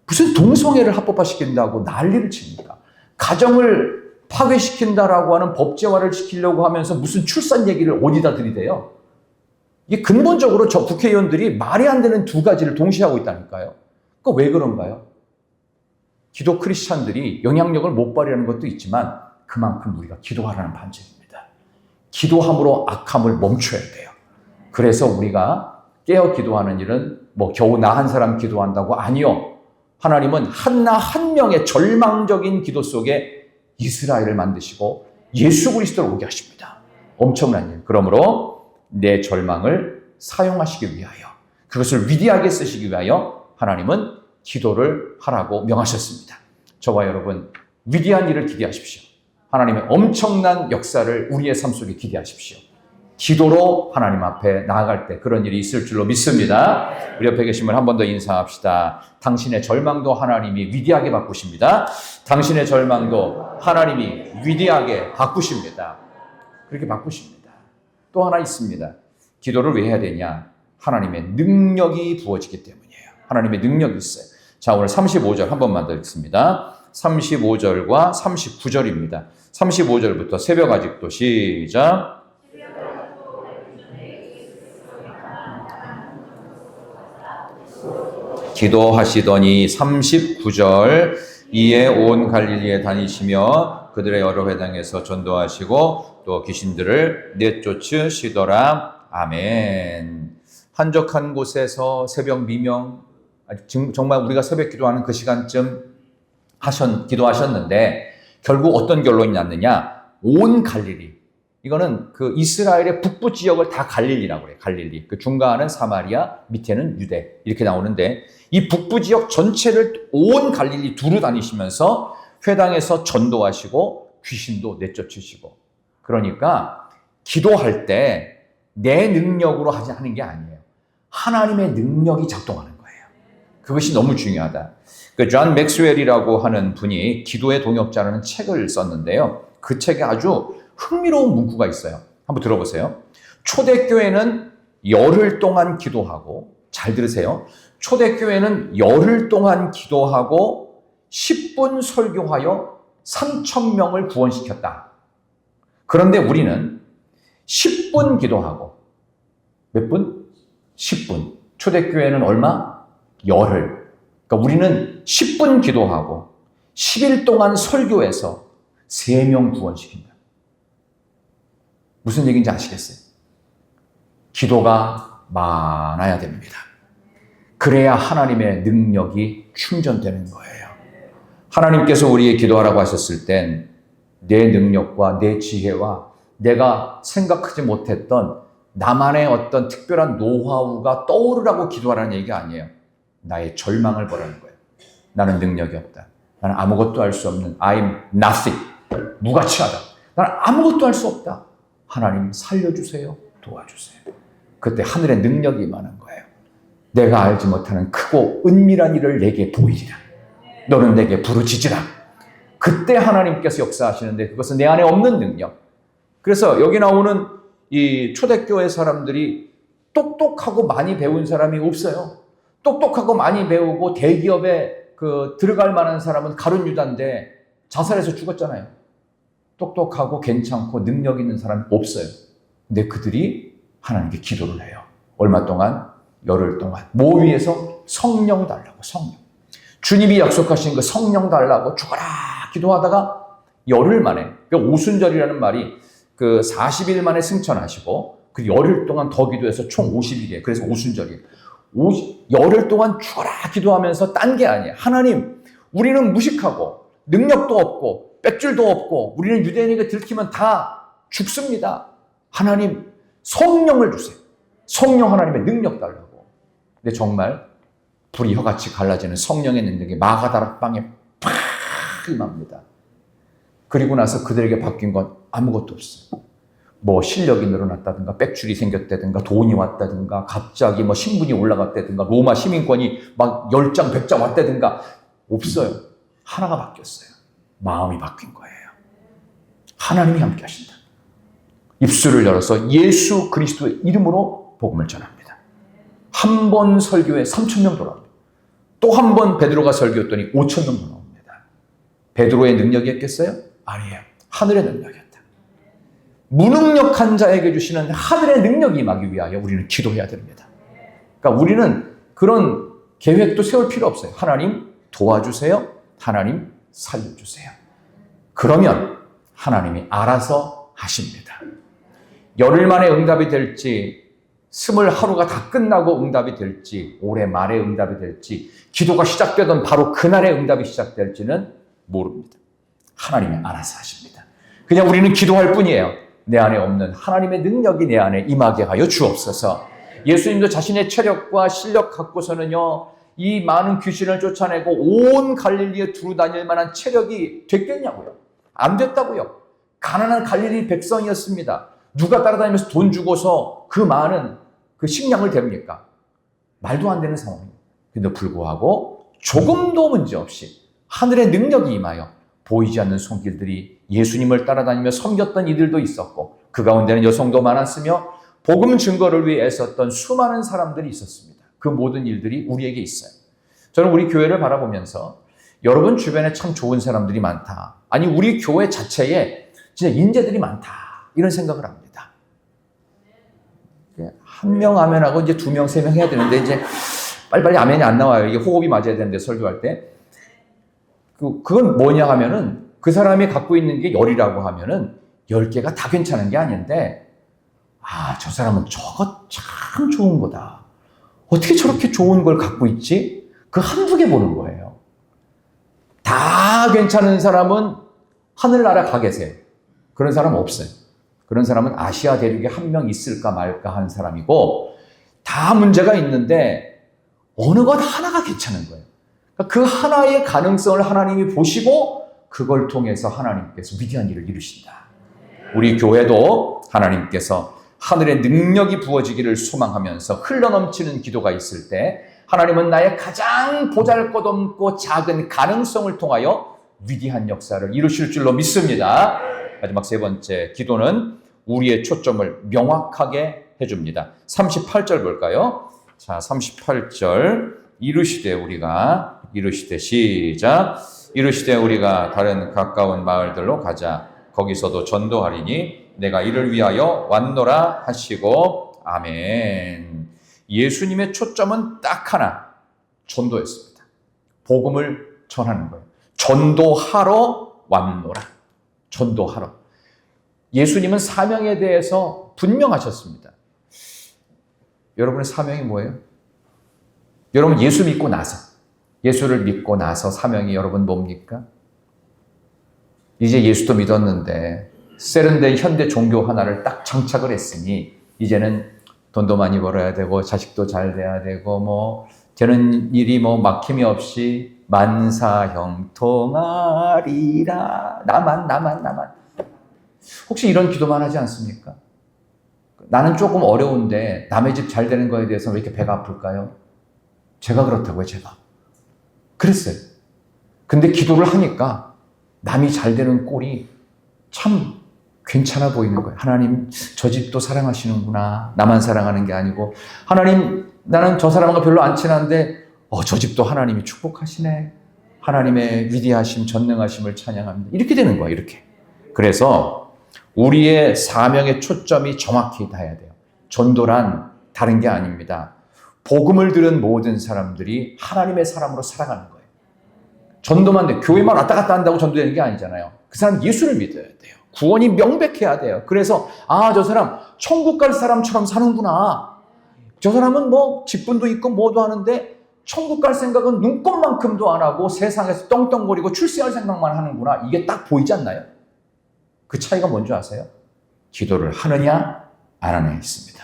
무슨 동성애를 합법화시킨다고 난리를 칩니까? 가정을 파괴시킨다라고 하는 법제화를 시키려고 하면서 무슨 출산 얘기를 어디다 들이대요? 이게 근본적으로 저 국회의원들이 말이 안 되는 두 가지를 동시에 하고 있다니까요. 그거 왜 그런가요? 기독 크리스찬들이 영향력을 못 발휘하는 것도 있지만 그만큼 우리가 기도하라는 반증입니다. 기도함으로 악함을 멈춰야 돼요. 그래서 우리가 깨어 기도하는 일은 뭐 겨우 나 한 사람 기도한다고 아니요. 하나님은 나 한 명의 절망적인 기도 속에 이스라엘을 만드시고 예수 그리스도를 오게 하십니다. 엄청난 일. 그러므로 내 절망을 사용하시기 위하여 그것을 위대하게 쓰시기 위하여 하나님은 기도를 하라고 명하셨습니다. 저와 여러분 위대한 일을 기대하십시오. 하나님의 엄청난 역사를 우리의 삶 속에 기대하십시오. 기도로 하나님 앞에 나아갈 때 그런 일이 있을 줄로 믿습니다. 우리 옆에 계신 분 한 번 더 인사합시다. 당신의 절망도 하나님이 위대하게 바꾸십니다. 당신의 절망도 하나님이 위대하게 바꾸십니다. 그렇게 바꾸십니다. 또 하나 있습니다. 기도를 왜 해야 되냐? 하나님의 능력이 부어지기 때문이에요. 하나님의 능력이 있어요. 자, 오늘 35절 한 번만 더 읽습니다. 35절과 39절입니다. 35절부터 새벽 아직도 시작. 기도하시더니 39절 이에 온 갈릴리에 다니시며 그들의 여러 회당에서 전도하시고 또 귀신들을 내쫓으시더라. 아멘. 한적한 곳에서 새벽 미명 정말 우리가 새벽 기도하는 그 시간쯤 기도하셨는데 결국 어떤 결론이 났느냐? 온 갈릴리. 이거는 그 이스라엘의 북부 지역을 다 갈릴리라고 그래요. 갈릴리. 그 중간은 사마리아, 밑에는 유대. 이렇게 나오는데 이 북부 지역 전체를 온 갈릴리 두루 다니시면서 회당에서 전도하시고 귀신도 내쫓으시고. 그러니까 기도할 때 내 능력으로 하는 게 아니에요. 하나님의 능력이 작동하는 거예요. 그것이 너무 중요하다. 그 존 맥스웰이라고 하는 분이 기도의 동역자라는 책을 썼는데요. 그 책에 아주 흥미로운 문구가 있어요. 한번 들어보세요. 초대교회는 열흘 동안 기도하고, 잘 들으세요. 초대교회는 열흘 동안 기도하고 10분 설교하여 3,000명을 구원시켰다. 그런데 우리는 10분 기도하고 몇 분? 10분. 초대교회는 얼마? 열흘. 그러니까 우리는 10분 기도하고 10일 동안 설교해서 3명 구원시킨다. 무슨 얘기인지 아시겠어요? 기도가 많아야 됩니다. 그래야 하나님의 능력이 충전되는 거예요. 하나님께서 우리의 기도하라고 하셨을 땐 내 능력과 내 지혜와 내가 생각하지 못했던 나만의 어떤 특별한 노하우가 떠오르라고 기도하라는 얘기가 아니에요. 나의 절망을 보라는 거예요. 나는 능력이 없다. 나는 아무것도 할 수 없는 I'm nothing. 무가치하다. 나는 아무것도 할 수 없다. 하나님 살려주세요. 도와주세요. 그때 하늘의 능력이 임하는 거예요. 내가 알지 못하는 크고 은밀한 일을 내게 보이리라. 너는 내게 부르짖으라. 그때 하나님께서 역사하시는데 그것은 내 안에 없는 능력. 그래서 여기 나오는 이 초대교회 사람들이 똑똑하고 많이 배운 사람이 없어요. 똑똑하고 많이 배우고 대기업에 들어갈 만한 사람은 가룟 유다인데 자살해서 죽었잖아요. 똑똑하고 괜찮고 능력 있는 사람이 없어요. 근데 그들이 하나님께 기도를 해요. 얼마 동안? 열흘 동안. 뭐 위해서? 성령 달라고, 성령. 주님이 약속하신 그 성령 달라고 죽어라 기도하다가 열흘 만에, 오순절이라는 말이 40일 만에 승천하시고 그 열흘 동안 더 기도해서 총 50일이에요. 그래서 오순절이에요. 열흘 동안 죽어라 기도하면서 딴 게 아니에요. 하나님, 우리는 무식하고 능력도 없고 빽줄도 없고 우리는 유대인에게 들키면 다 죽습니다. 하나님, 성령을 주세요. 성령 하나님의 능력 달라고. 근데 정말 불이 혀같이 갈라지는 성령의 능력이 마가다락방에 팍 임합니다. 그리고 나서 그들에게 바뀐 건 아무것도 없어요. 뭐 실력이 늘어났다든가 빽줄이 생겼다든가 돈이 왔다든가 갑자기 뭐 신분이 올라갔다든가 로마 시민권이 막 10장 100장 왔다든가 없어요. 하나가 바뀌었어요. 마음이 바뀐 거예요. 하나님이 함께 하신다. 입술을 열어서 예수 그리스도의 이름으로 복음을 전합니다. 한 번 설교에 3,000명 돌아옵니다. 또 한 번 베드로가 설교했더니 5,000명 돌아옵니다. 베드로의 능력이었겠어요? 아니에요. 하늘의 능력이었다. 무능력한 자에게 주시는 하늘의 능력이 임하기 위하여 우리는 기도해야 됩니다. 그러니까 우리는 그런 계획도 세울 필요 없어요. 하나님 도와주세요. 하나님 살려주세요. 그러면 하나님이 알아서 하십니다. 열흘 만에 응답이 될지 20하루가 다 끝나고 응답이 될지 올해 말에 응답이 될지 기도가 시작되던 바로 그날에 응답이 시작될지는 모릅니다. 하나님이 알아서 하십니다. 그냥 우리는 기도할 뿐이에요. 내 안에 없는 하나님의 능력이 내 안에 임하게 하여 주옵소서. 예수님도 자신의 체력과 실력 갖고서는요, 이 많은 귀신을 쫓아내고 온 갈릴리에 두루 다닐 만한 체력이 됐겠냐고요. 안 됐다고요. 가난한 갈릴리 백성이었습니다. 누가 따라다니면서 돈 주고서 그 많은 그 식량을 댑니까? 말도 안 되는 상황이에요. 근데 불구하고 조금도 문제없이 하늘의 능력이 임하여 보이지 않는 손길들이 예수님을 따라다니며 섬겼던 이들도 있었고 그 가운데는 여성도 많았으며 복음 증거를 위해 애썼던 수많은 사람들이 있었습니다. 그 모든 일들이 우리에게 있어요. 저는 우리 교회를 바라보면서 여러분 주변에 참 좋은 사람들이 많다. 아니 우리 교회 자체에 진짜 인재들이 많다. 이런 생각을 합니다. 한 명 아멘하고 이제 2명, 3명 해야 되는데 이제 빨리빨리 아멘이 안 나와요. 이게 호흡이 맞아야 되는데 설교할 때. 그건 뭐냐 하면은 그 사람이 갖고 있는 게 열이라고 하면은 10개가 다 괜찮은 게 아닌데 저 사람은 저거 참 좋은 거다. 어떻게 저렇게 좋은 걸 갖고 있지? 그 한두 개 보는 거예요. 다 괜찮은 사람은 하늘나라 가 계세요. 그런 사람 없어요. 그런 사람은 아시아 대륙에 한 명 있을까 말까 하는 사람이고 다 문제가 있는데 어느 것 하나가 괜찮은 거예요. 그 하나의 가능성을 하나님이 보시고 그걸 통해서 하나님께서 위대한 일을 이루신다. 우리 교회도 하나님께서 하늘의 능력이 부어지기를 소망하면서 흘러넘치는 기도가 있을 때 하나님은 나의 가장 보잘것없고 작은 가능성을 통하여 위대한 역사를 이루실 줄로 믿습니다. 마지막 세 번째 기도는 우리의 초점을 명확하게 해줍니다. 38절 볼까요? 자, 38절 이르시되 시작. 이르시되 우리가 다른 가까운 마을들로 가자. 거기서도 전도하리니 내가 이를 위하여 왔노라 하시고 아멘. 예수님의 초점은 딱 하나, 전도였습니다. 복음을 전하는 거예요. 전도하러 왔노라. 전도하러. 예수님은 사명에 대해서 분명하셨습니다. 여러분의 사명이 뭐예요? 여러분 예수 믿고 나서, 예수를 믿고 나서 사명이 여러분 뭡니까? 이제 예수도 믿었는데 세련된 현대 종교 하나를 딱 장착을 했으니 이제는 돈도 많이 벌어야 되고 자식도 잘 돼야 되고 뭐 되는 일이 뭐 막힘이 없이 만사형통하리라. 나만. 혹시 이런 기도만 하지 않습니까? 나는 조금 어려운데 남의 집 잘 되는 거에 대해서 왜 이렇게 배가 아플까요? 제가 그렇다고요, 제가. 그랬어요. 근데 기도를 하니까 남이 잘 되는 꼴이 참 괜찮아 보이는 거예요. 하나님, 저 집도 사랑하시는구나. 나만 사랑하는 게 아니고, 하나님, 나는 저 사람과 별로 안 친한데, 저 집도 하나님이 축복하시네. 하나님의 위대하심, 전능하심을 찬양합니다. 이렇게 되는 거예요, 이렇게. 그래서 우리의 사명의 초점이 정확히 닿아야 돼요. 전도란 다른 게 아닙니다. 복음을 들은 모든 사람들이 하나님의 사람으로 살아가는 거예요. 전도만 돼. 교회만 왔다 갔다 한다고 전도되는 게 아니잖아요. 그 사람 예수를 믿어야 돼요. 구원이 명백해야 돼요. 그래서 저 사람 천국 갈 사람처럼 사는구나. 저 사람은 뭐 직분도 있고 뭐도 하는데 천국 갈 생각은 눈꼽만큼도 안 하고 세상에서 떵떵거리고 출세할 생각만 하는구나. 이게 딱 보이지 않나요? 그 차이가 뭔지 아세요? 기도를 하느냐 안 하느냐 있습니다.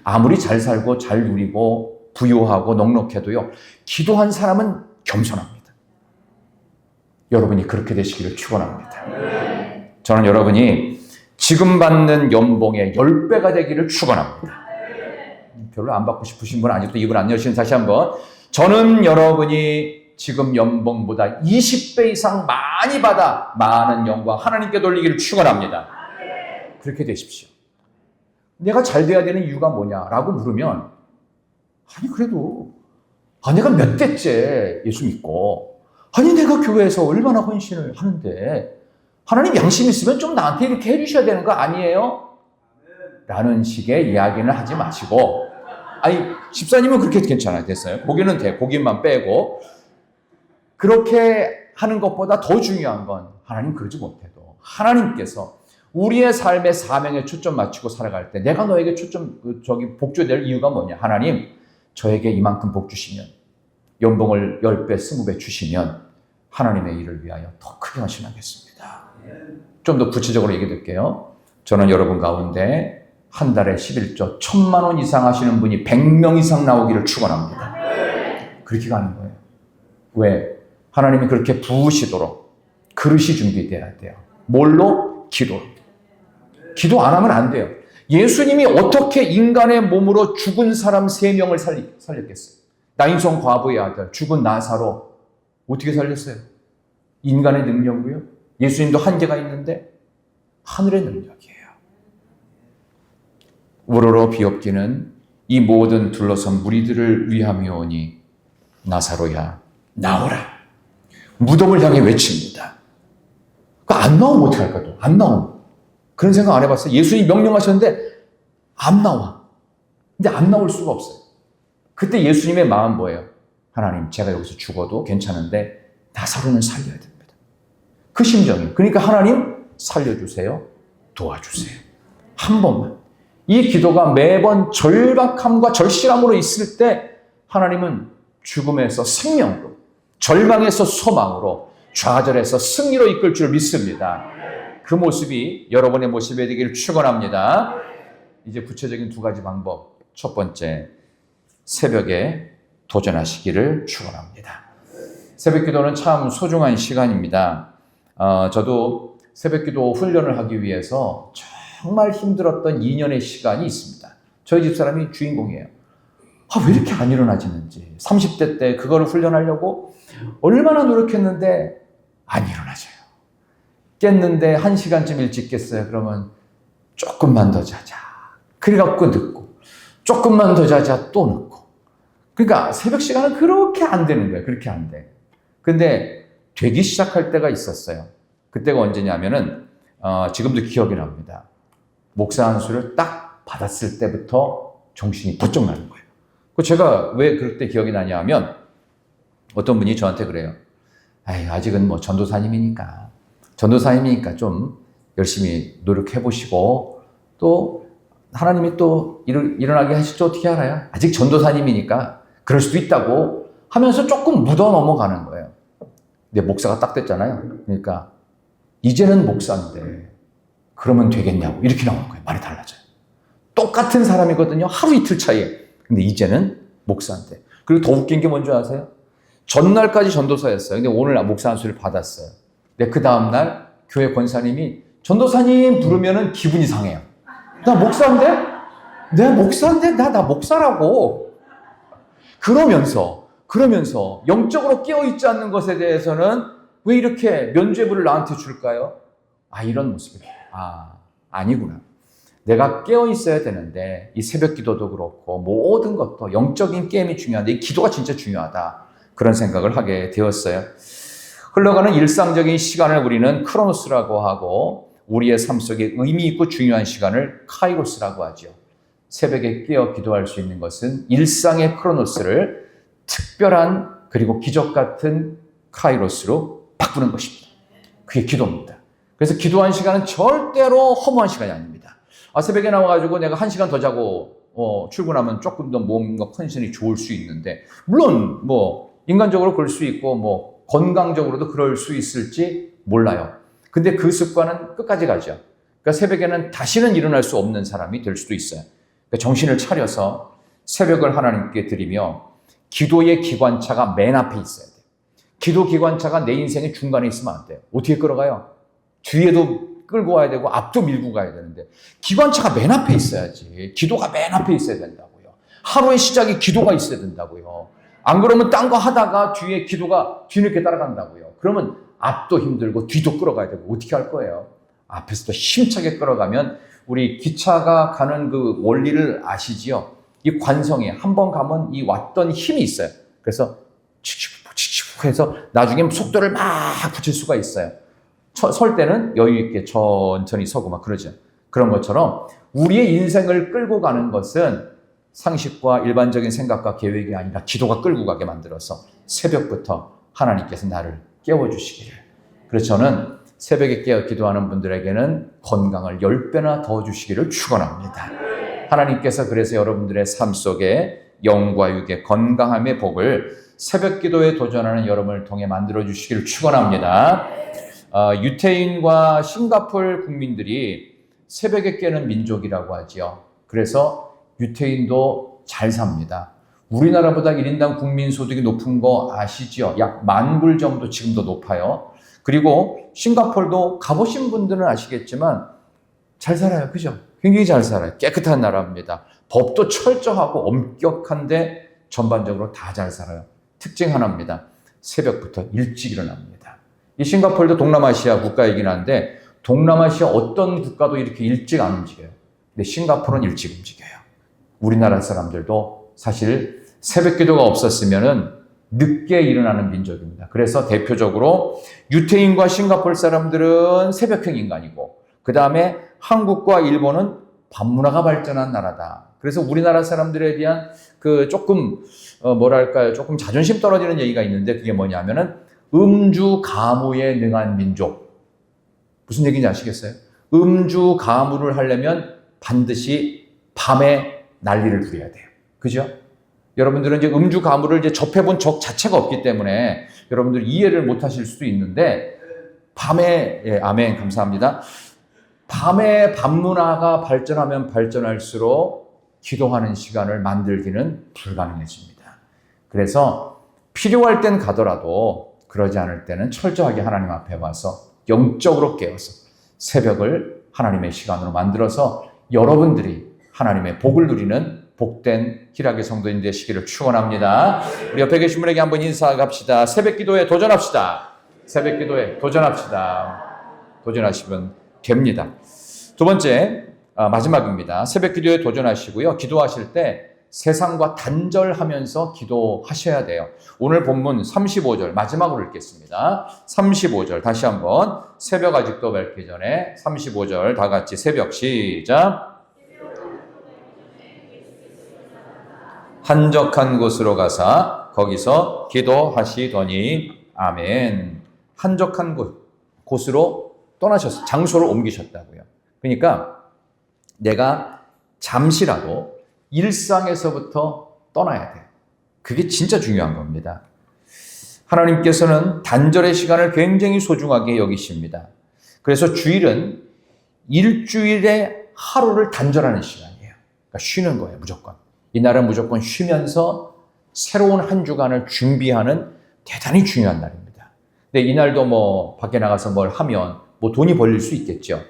아무리 잘 살고 잘 누리고 부유하고 넉넉해도요. 기도한 사람은 겸손합니다. 여러분이 그렇게 되시기를 축원합니다. 저는 여러분이 지금 받는 연봉의 10배가 되기를 축원합니다. 별로 안 받고 싶으신 분 아직도 입을 안 여시는 다시 한번 저는 여러분이 지금 연봉보다 20배 이상 많이 받아 많은 영광 하나님께 돌리기를 축원합니다. 그렇게 되십시오. 내가 잘 돼야 되는 이유가 뭐냐라고 물으면 그래도 내가 몇 대째 예수 믿고 내가 교회에서 얼마나 헌신을 하는데 하나님 양심 있으면 좀 나한테 이렇게 해주셔야 되는 거 아니에요? 라는 식의 이야기는 하지 마시고 집사님은 그렇게 괜찮아요. 됐어요. 고기는 돼. 고기만 빼고 그렇게 하는 것보다 더 중요한 건 하나님 그러지 못해도 하나님께서 우리의 삶의 사명에 초점 맞추고 살아갈 때 내가 너에게 복주될 이유가 뭐냐? 하나님 저에게 이만큼 복 주시면 연봉을 10배, 20배 주시면 하나님의 일을 위하여 더 크게 헌신하겠습니다. 좀 더 구체적으로 얘기 드릴게요. 저는 여러분 가운데 한 달에 11조 1,000만 원 이상 하시는 분이 100명 이상 나오기를 축원합니다. 그렇게 가는 거예요. 왜? 하나님이 그렇게 부으시도록 그릇이 준비돼야 돼요. 뭘로? 기도로. 기도 안 하면 안 돼요. 예수님이 어떻게 인간의 몸으로 죽은 사람 3명을 살렸겠어요? 나인성 과부의 아들, 죽은 나사로 어떻게 살렸어요? 인간의 능력으로요? 예수님도 한계가 있는데 하늘의 능력이에요. 우러러 비옵기는 이 모든 둘러선 무리들을 위함이오니 나사로야 나오라. 무덤을 향해 외칩니다. 안 나오면 어떻게 할까 또? 안 나오면. 그런 생각 안 해봤어요? 예수님이 명령하셨는데 안 나와. 근데 안 나올 수가 없어요. 그때 예수님의 마음 뭐예요? 하나님 제가 여기서 죽어도 괜찮은데 나사로는 살려야 됩니다. 그 심정이에요. 그러니까 하나님 살려주세요. 도와주세요. 한 번만. 이 기도가 매번 절박함과 절실함으로 있을 때 하나님은 죽음에서 생명으로, 절망에서 소망으로, 좌절에서 승리로 이끌 줄 믿습니다. 그 모습이 여러분의 모습이 되기를 축원합니다. 이제 구체적인 2가지 방법. 첫 번째, 새벽에 도전하시기를 축원합니다. 새벽 기도는 참 소중한 시간입니다. 저도 새벽 기도 훈련을 하기 위해서 정말 힘들었던 2년의 시간이 있습니다. 저희 집사람이 주인공이에요. 왜 이렇게 안 일어나지는지. 30대 때 그거를 훈련하려고 얼마나 노력했는데 안 일어나져요. 깼는데 1시간쯤 일찍 깼어요. 그러면 조금만 더 자자. 그래갖고 늦고 조금만 더 자자 또 늦고. 그러니까 새벽 시간은 그렇게 안 되는 거예요. 그렇게 안 돼. 근데 되기 시작할 때가 있었어요. 그때가 언제냐면은 지금도 기억이 납니다. 목사 안수를 딱 받았을 때부터 정신이 번쩍 나는 거예요. 제가 왜 그때 기억이 나냐 하면 어떤 분이 저한테 그래요. 아직은 뭐 전도사님이니까 좀 열심히 노력해보시고 또 하나님이 또 일어나게 하실지 어떻게 알아요? 아직 전도사님이니까 그럴 수도 있다고 하면서 조금 묻어 넘어가는 거예요. 근데 목사가 딱 됐잖아요. 그러니까 이제는 목사인데 그러면 되겠냐고 이렇게 나오는 거예요. 말이 달라져요. 똑같은 사람이거든요. 하루 이틀 차이에. 근데 이제는 목사인데. 그리고 더 웃긴 게 뭔지 아세요? 전날까지 전도사였어요. 근데 오늘 목사 안수를 받았어요. 근데 그 다음날 교회 권사님이 전도사님 부르면은 기분이 상해요. 나 목사인데? 내가 목사인데? 나 목사라고. 그러면서 영적으로 깨어있지 않는 것에 대해서는 왜 이렇게 면죄부를 나한테 줄까요? 이런 모습이에요. 아니구나. 내가 깨어있어야 되는데 이 새벽 기도도 그렇고 모든 것도 영적인 게임이 중요한데 이 기도가 진짜 중요하다. 그런 생각을 하게 되었어요. 흘러가는 일상적인 시간을 우리는 크로노스라고 하고 우리의 삶 속에 의미 있고 중요한 시간을 카이로스라고 하죠. 새벽에 깨어 기도할 수 있는 것은 일상의 크로노스를 특별한 그리고 기적 같은 카이로스로 바꾸는 것입니다. 그게 기도입니다. 그래서 기도한 시간은 절대로 허무한 시간이 아닙니다. 새벽에 나와가지고 내가 1시간 더 자고 출근하면 조금 더 몸과 컨디션이 좋을 수 있는데 물론 인간적으로 그럴 수 있고 건강적으로도 그럴 수 있을지 몰라요. 근데 그 습관은 끝까지 가죠. 그러니까 새벽에는 다시는 일어날 수 없는 사람이 될 수도 있어요. 그러니까 정신을 차려서 새벽을 하나님께 드리며 기도의 기관차가 맨 앞에 있어야 돼요. 기도 기관차가 내 인생의 중간에 있으면 안 돼요. 어떻게 끌어가요? 뒤에도 끌고 와야 되고 앞도 밀고 가야 되는데 기관차가 맨 앞에 있어야지. 기도가 맨 앞에 있어야 된다고요. 하루의 시작이 기도가 있어야 된다고요. 안 그러면 딴 거 하다가 뒤에 기도가 뒤늦게 따라간다고요. 그러면 앞도 힘들고 뒤도 끌어가야 되고 어떻게 할 거예요? 앞에서도 힘차게 끌어가면 우리 기차가 가는 그 원리를 아시지요? 이 관성에 한 번 가면 이 왔던 힘이 있어요. 그래서 칙칙 해서 나중에 속도를 막 붙일 수가 있어요. 설 때는 여유 있게 천천히 서고 막 그러죠. 그런 것처럼 우리의 인생을 끌고 가는 것은 상식과 일반적인 생각과 계획이 아니라 기도가 끌고 가게 만들어서 새벽부터 하나님께서 나를 깨워주시기를. 그래서 저는 새벽에 깨어 기도하는 분들에게는 건강을 10배나 더 주시기를 축원합니다. 하나님께서 그래서 여러분들의 삶 속에 영과 육의 건강함의 복을 새벽 기도에 도전하는 여러분을 통해 만들어 주시기를 축원합니다. 유태인과 싱가포르 국민들이 새벽에 깨는 민족이라고 하지요. 그래서 유태인도 잘 삽니다. 우리나라보다 1인당 국민소득이 높은 거 아시죠? 약 10,000불 정도 지금도 높아요. 그리고 싱가포르도 가보신 분들은 아시겠지만 잘 살아요. 그죠? 굉장히 잘 살아요. 깨끗한 나라입니다. 법도 철저하고 엄격한데 전반적으로 다 잘 살아요. 특징 하나입니다. 새벽부터 일찍 일어납니다. 이 싱가포르도 동남아시아 국가이긴 한데 동남아시아 어떤 국가도 이렇게 일찍 안 움직여요. 근데 싱가포르는 일찍 움직여요. 우리나라 사람들도 사실 새벽 기도가 없었으면은 늦게 일어나는 민족입니다. 그래서 대표적으로 유태인과 싱가포르 사람들은 새벽형 인간이고 그 다음에 한국과 일본은 밤문화가 발전한 나라다. 그래서 우리나라 사람들에 대한 조금 조금 자존심 떨어지는 얘기가 있는데 그게 뭐냐면은 음주 가무에 능한 민족. 무슨 얘기인지 아시겠어요? 음주 가무를 하려면 반드시 밤에 난리를 부려야 돼요. 그죠? 여러분들은 이제 음주 가무를 이제 접해본 적 자체가 없기 때문에 여러분들 이해를 못 하실 수도 있는데 밤에, 아멘, 감사합니다. 밤에 밤문화가 발전하면 발전할수록 기도하는 시간을 만들기는 불가능해집니다. 그래서 필요할 땐 가더라도 그러지 않을 때는 철저하게 하나님 앞에 와서 영적으로 깨어서 새벽을 하나님의 시간으로 만들어서 여러분들이 하나님의 복을 누리는 복된 희락의 성도인 되시기를 축원합니다. 우리 옆에 계신 분에게 한번 인사합시다. 새벽 기도에 도전합시다. 새벽 기도에 도전합시다. 도전하시면 됩니다. 두 번째, 마지막입니다. 새벽 기도에 도전하시고요. 기도하실 때 세상과 단절하면서 기도하셔야 돼요. 오늘 본문 35절 마지막으로 읽겠습니다. 35절 다시 한번 새벽 아직도 밝기 전에 35절 다 같이 새벽 시작. 한적한 곳으로 가사 거기서 기도하시더니 아멘. 한적한 곳으로 떠나셨어요. 장소를 옮기셨다고요. 그러니까 내가 잠시라도 일상에서부터 떠나야 돼요. 그게 진짜 중요한 겁니다. 하나님께서는 단절의 시간을 굉장히 소중하게 여기십니다. 그래서 주일은 일주일에 하루를 단절하는 시간이에요. 그러니까 쉬는 거예요, 무조건. 이날은 무조건 쉬면서 새로운 한 주간을 준비하는 대단히 중요한 날입니다. 근데 이날도 뭐 밖에 나가서 뭘 하면 뭐 돈이 벌릴 수 있겠죠.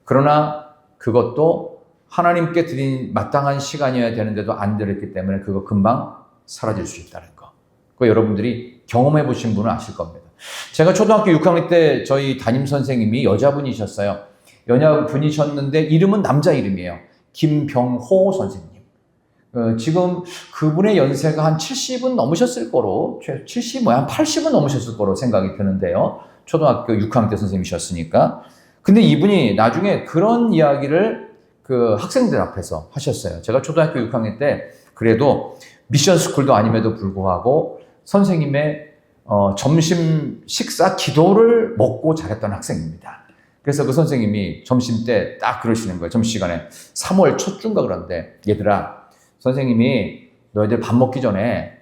그러나 그것도 하나님께 드린 마땅한 시간이어야 되는데도 안 드렸기 때문에 그거 금방 사라질 수 있다는 거. 그거 여러분들이 경험해 보신 분은 아실 겁니다. 제가 초등학교 6학년 때 저희 담임 선생님이 여자분이셨어요. 여자분이셨는데 이름은 남자 이름이에요. 김병호 선생님. 지금 그분의 연세가 한 70은 넘으셨을 거로, 70, 한 80은 넘으셨을 거로 생각이 드는데요. 초등학교 6학년 때 선생님이셨으니까. 근데 이분이 나중에 그런 이야기를 그 학생들 앞에서 하셨어요. 제가 초등학교 6학년 때 그래도 미션 스쿨도 아님에도 불구하고 선생님의 점심 식사 기도를 먹고 자랐던 학생입니다. 그래서 그 선생님이 점심 때 딱 그러시는 거예요. 점심시간에 3월 첫 주인가 그런데 얘들아 선생님이 너희들 밥 먹기 전에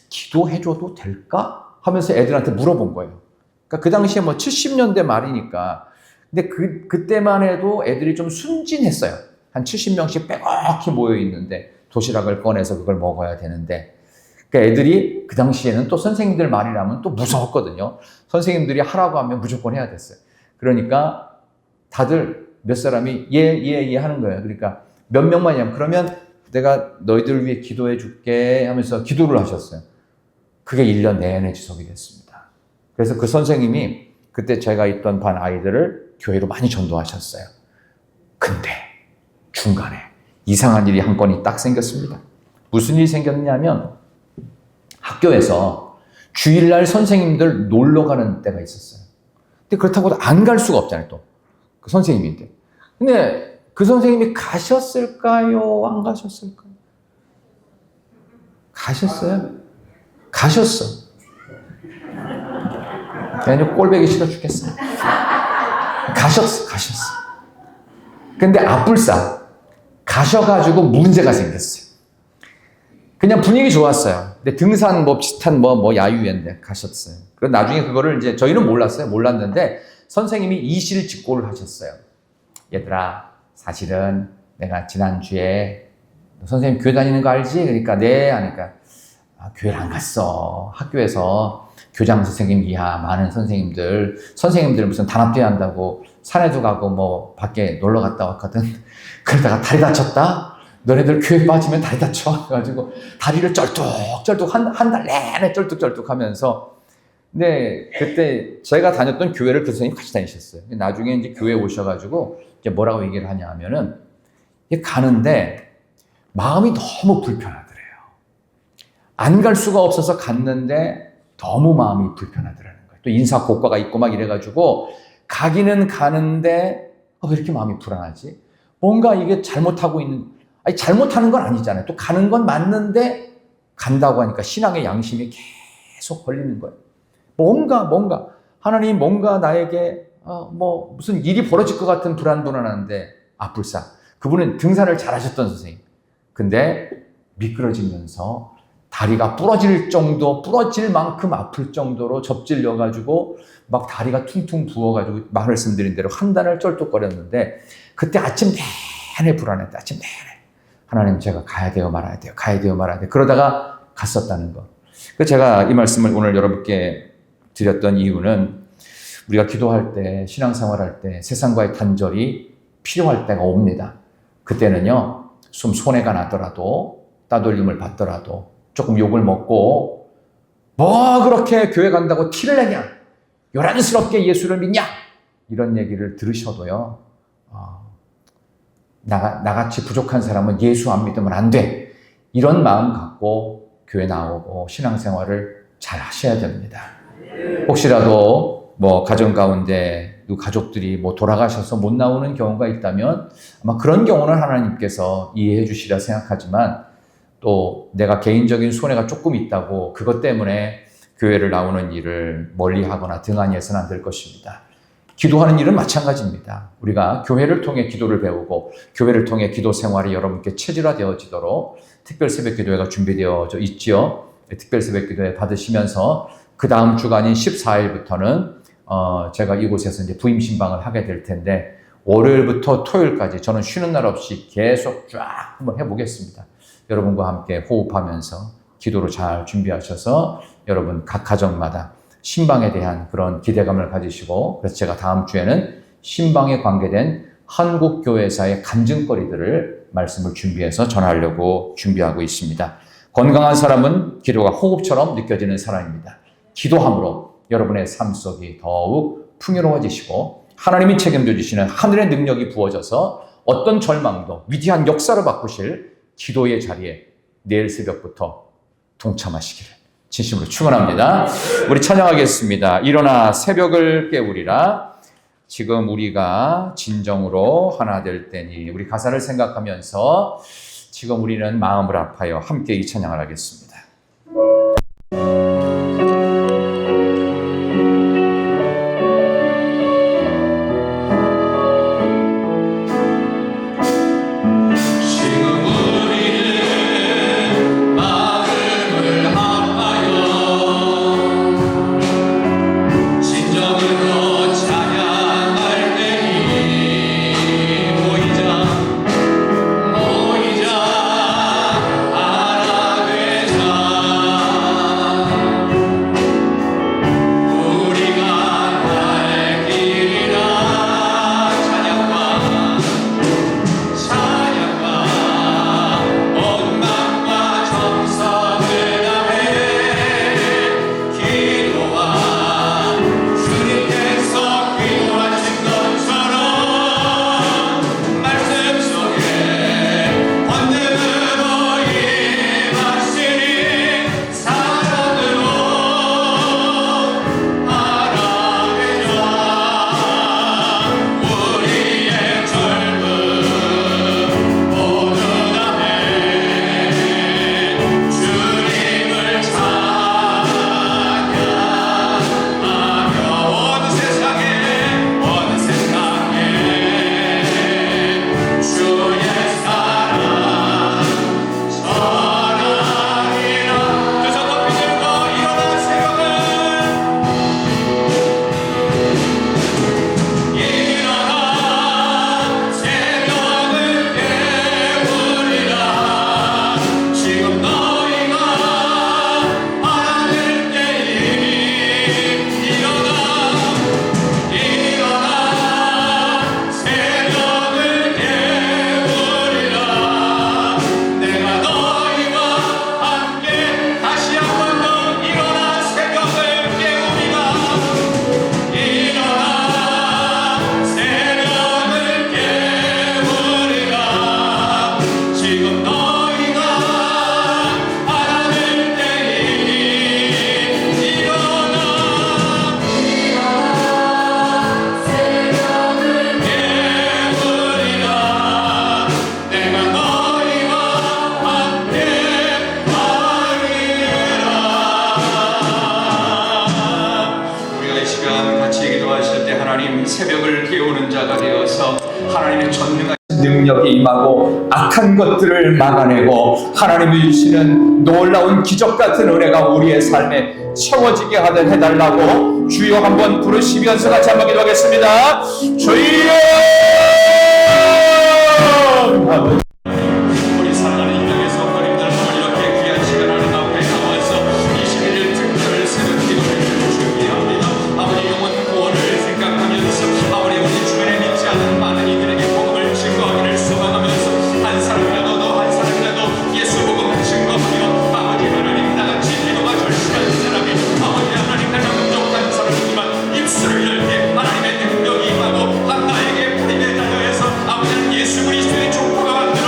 기도해줘도 될까? 하면서 애들한테 물어본 거예요. 그러니까 그 당시에 뭐 70년대 말이니까 근데 그때만 해도 애들이 좀 순진했어요. 한 70명씩 빼곡히 모여 있는데 도시락을 꺼내서 그걸 먹어야 되는데 그러니까 애들이 그 당시에는 또 선생님들 말이라면 또 무서웠거든요. 선생님들이 하라고 하면 무조건 해야 됐어요. 그러니까 다들 몇 사람이 예 하는 거예요. 그러니까 몇 명만이냐면 그러면 내가 너희들을 위해 기도해 줄게 하면서 기도를 하셨어요. 그게 1년 내내 지속이 됐습니다. 그래서 그 선생님이 그때 제가 있던 반 아이들을 교회로 많이 전도하셨어요. 근데 중간에 이상한 일이 한 건이 딱 생겼습니다. 무슨 일이 생겼냐면 학교에서 주일날 선생님들 놀러 가는 때가 있었어요. 근데 그렇다고 안 갈 수가 없잖아요, 또. 그 선생님인데. 근데 그 선생님이 가셨을까요? 안 가셨을까요? 가셨어요? 가셨어. 그냥 꼴보기 싫어 죽겠어요. 가셨어. 근데 앞불싸 가셔가지고 문제가 생겼어요. 그냥 분위기 좋았어요. 근데 등산 뭐 비슷한 뭐 야유회인데 가셨어요. 그래서 나중에 그거를 이제 저희는 몰랐는데 선생님이 이실직고를 하셨어요. 얘들아, 사실은 내가 지난주에 선생님 교회 다니는 거 알지? 그러니까 네 하니까 교회를 안 갔어. 학교에서 교장 선생님 이하 많은 선생님들 무슨 단합대회 한다고 산에도 가고 뭐 밖에 놀러 갔다 왔거든. 그러다가 다리 다쳤다? 너네들 교회 빠지면 다리 다쳐. 그래가지고 다리를 쩔뚝쩔뚝 한 달 내내 쩔뚝쩔뚝 하면서 근데 그때 제가 다녔던 교회를 그 선생님이 같이 다니셨어요. 나중에 이제 교회에 오셔가지고 이제 뭐라고 얘기를 하냐 하면은 가는데 마음이 너무 불편하더래요. 안 갈 수가 없어서 갔는데 너무 마음이 불편하더라는 거예요. 또 인사 고과가 있고 막 이래가지고 가기는 가는데 왜 이렇게 마음이 불안하지? 뭔가 이게 잘못하고 아니 잘못하는 건 아니잖아요. 또 가는 건 맞는데 간다고 하니까 신앙의 양심이 계속 걸리는 거예요. 뭔가 하나님 뭔가 나에게 뭐 무슨 일이 벌어질 것 같은 불안한데 앞불싸 그분은 등산을 잘하셨던 선생님. 근데 미끄러지면서 다리가 부러질 만큼 아플 정도로 접질려가지고 막 다리가 퉁퉁 부어가지고 말씀드린 대로 한 달을 쩔뚝거렸는데 그때 아침 내내 불안했다. 아침 내내 하나님 제가 가야 돼요 말아야 돼요. 그러다가 갔었다는 거. 그래서 제가 이 말씀을 오늘 여러분께 드렸던 이유는 우리가 기도할 때 신앙생활할 때 세상과의 단절이 필요할 때가 옵니다. 그때는요 좀 손해가 나더라도 따돌림을 받더라도 조금 욕을 먹고 뭐 그렇게 교회 간다고 티를 내냐 요란스럽게 예수를 믿냐 이런 얘기를 들으셔도요 나같이 부족한 사람은 예수 안 믿으면 안 돼 이런 마음 갖고 교회 나오고 신앙생활을 잘 하셔야 됩니다. 혹시라도 뭐 가정 가운데 가족들이 뭐 돌아가셔서 못 나오는 경우가 있다면 아마 그런 경우는 하나님께서 이해해 주시리라 생각하지만 또 내가 개인적인 손해가 조금 있다고 그것 때문에 교회를 나오는 일을 멀리하거나 등한히 해서는 안 될 것입니다. 기도하는 일은 마찬가지입니다. 우리가 교회를 통해 기도를 배우고 교회를 통해 기도 생활이 여러분께 체질화되어지도록 특별 새벽 기도회가 준비되어져 있지요. 특별 새벽 기도회 받으시면서 그 다음 주간인 14일부터는 제가 이곳에서 이제 부임 신방을 하게 될 텐데 월요일부터 토요일까지 저는 쉬는 날 없이 계속 쫙 한번 해보겠습니다. 여러분과 함께 호흡하면서 기도로 잘 준비하셔서 여러분 각 가정마다 신방에 대한 그런 기대감을 가지시고, 그래서 제가 다음 주에는 신방에 관계된 한국교회사의 간증거리들을 말씀을 준비해서 전하려고 준비하고 있습니다. 건강한 사람은 기도가 호흡처럼 느껴지는 사람입니다. 기도함으로 여러분의 삶 속이 더욱 풍요로워지시고 하나님이 책임져 주시는 하늘의 능력이 부어져서 어떤 절망도 위대한 역사를 바꾸실 기도의 자리에 내일 새벽부터 동참하시기를 진심으로 축원합니다. 우리 찬양하겠습니다. 일어나 새벽을 깨우리라. 지금 우리가 진정으로 하나 될 때니. 우리 가사를 생각하면서 지금 우리는 마음을 아파요. 함께 이 찬양을 하겠습니다. 새벽을 깨우는 자가 되어서 하나님의 전능한 능력이 임하고 악한 것들을 막아내고 하나님이 주시는 놀라운 기적 같은 은혜가 우리의 삶에 채워지게 해달라고 주여 한번 부르시면서 같이 한번 기도하겠습니다. 주여! 우리 사랑하는 인정에서 어린들 이렇게 귀한 시간 하나님 앞에 나와서 21일 특별 새벽 기도를 준비합니다. 아버지 영원 구원을 생각하면서 아버지 우리 주변에 믿지 않는 많은 이들에게 복음을 증거하기를 소망하면서 한 사람이라도 한 사람이라도 예수 복음 증거하며 아버지 하나님 나같이 기도가 절실한 사람이 아버지 하나님 내가 부족한 사람이지만 입술을 열게 하나님의 능력이 임하고 한나에게 뿌리에 달려해서 아버지 예수 그리스도의 족보가 받는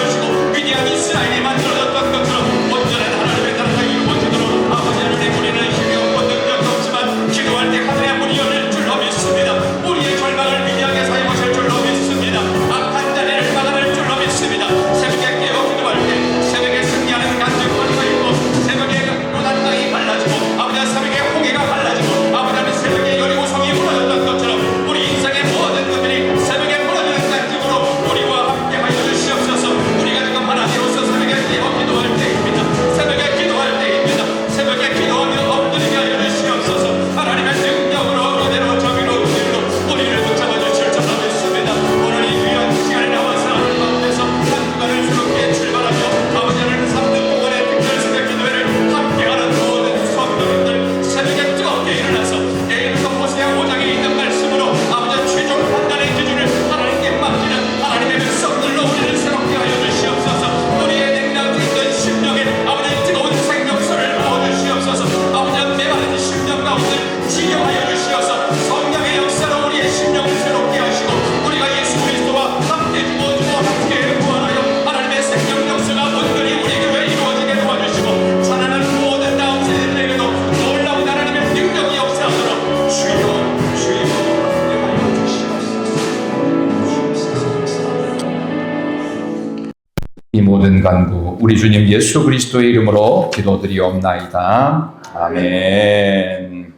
우리 주님 예수 그리스도의 이름으로 기도드리옵나이다. 아멘.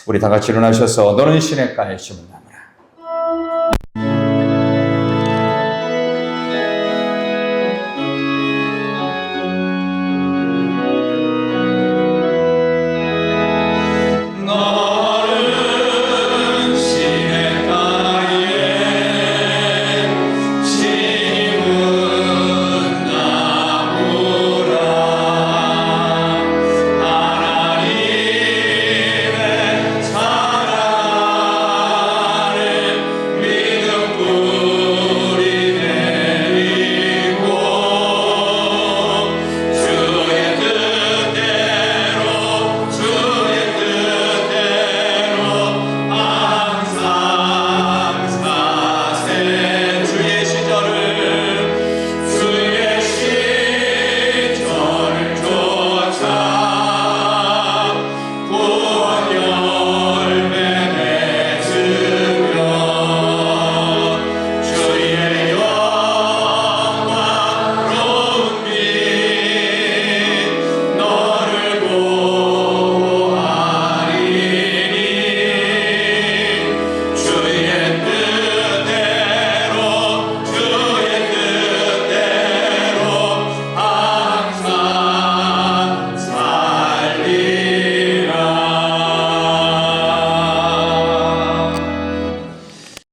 우리 다 같이 일어나셔서 너는 시냇가에 심은 나무라.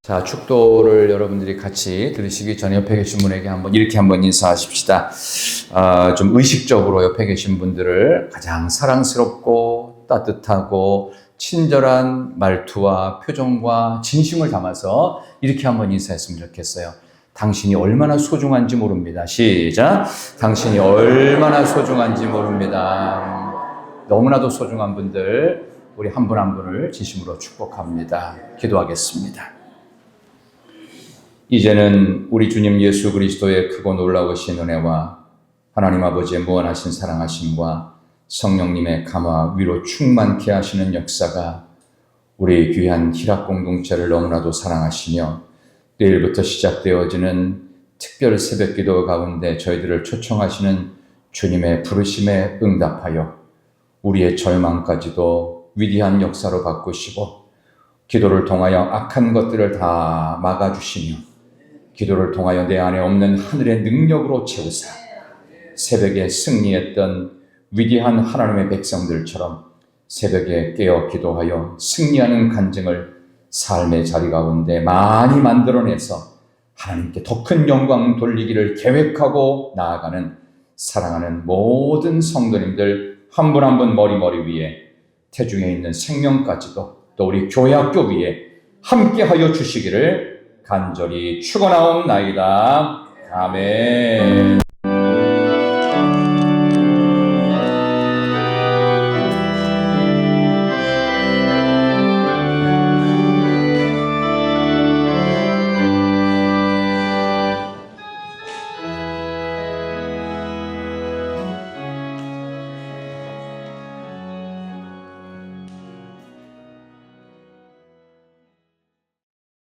자, 축도를 여러분들이 같이 들으시기 전에 옆에 계신 분에게 이렇게 한번 인사하십시다. 좀 의식적으로 옆에 계신 분들을 가장 사랑스럽고 따뜻하고 친절한 말투와 표정과 진심을 담아서 이렇게 한번 인사했으면 좋겠어요. 당신이 얼마나 소중한지 모릅니다. 시작. 당신이 얼마나 소중한지 모릅니다. 너무나도 소중한 분들, 우리 한 분 한 분을 진심으로 축복합니다. 기도하겠습니다. 이제는 우리 주님 예수 그리스도의 크고 놀라우신 은혜와 하나님 아버지의 무한하신 사랑하심과 성령님의 감화 위로 충만케 하시는 역사가 우리 귀한 희락 공동체를 너무나도 사랑하시며 내일부터 시작되어지는 특별 새벽기도 가운데 저희들을 초청하시는 주님의 부르심에 응답하여 우리의 절망까지도 위대한 역사로 바꾸시고 기도를 통하여 악한 것들을 다 막아주시며 기도를 통하여 내 안에 없는 하늘의 능력으로 채우사 새벽에 승리했던 위대한 하나님의 백성들처럼 새벽에 깨어 기도하여 승리하는 간증을 삶의 자리 가운데 많이 만들어내서 하나님께 더 큰 영광 돌리기를 계획하고 나아가는 사랑하는 모든 성도님들 한 분 한 분 머리 위에 태중에 있는 생명까지도 또 우리 교회학교 위에 함께하여 주시기를 간절히 축원하옵나이다. 아멘.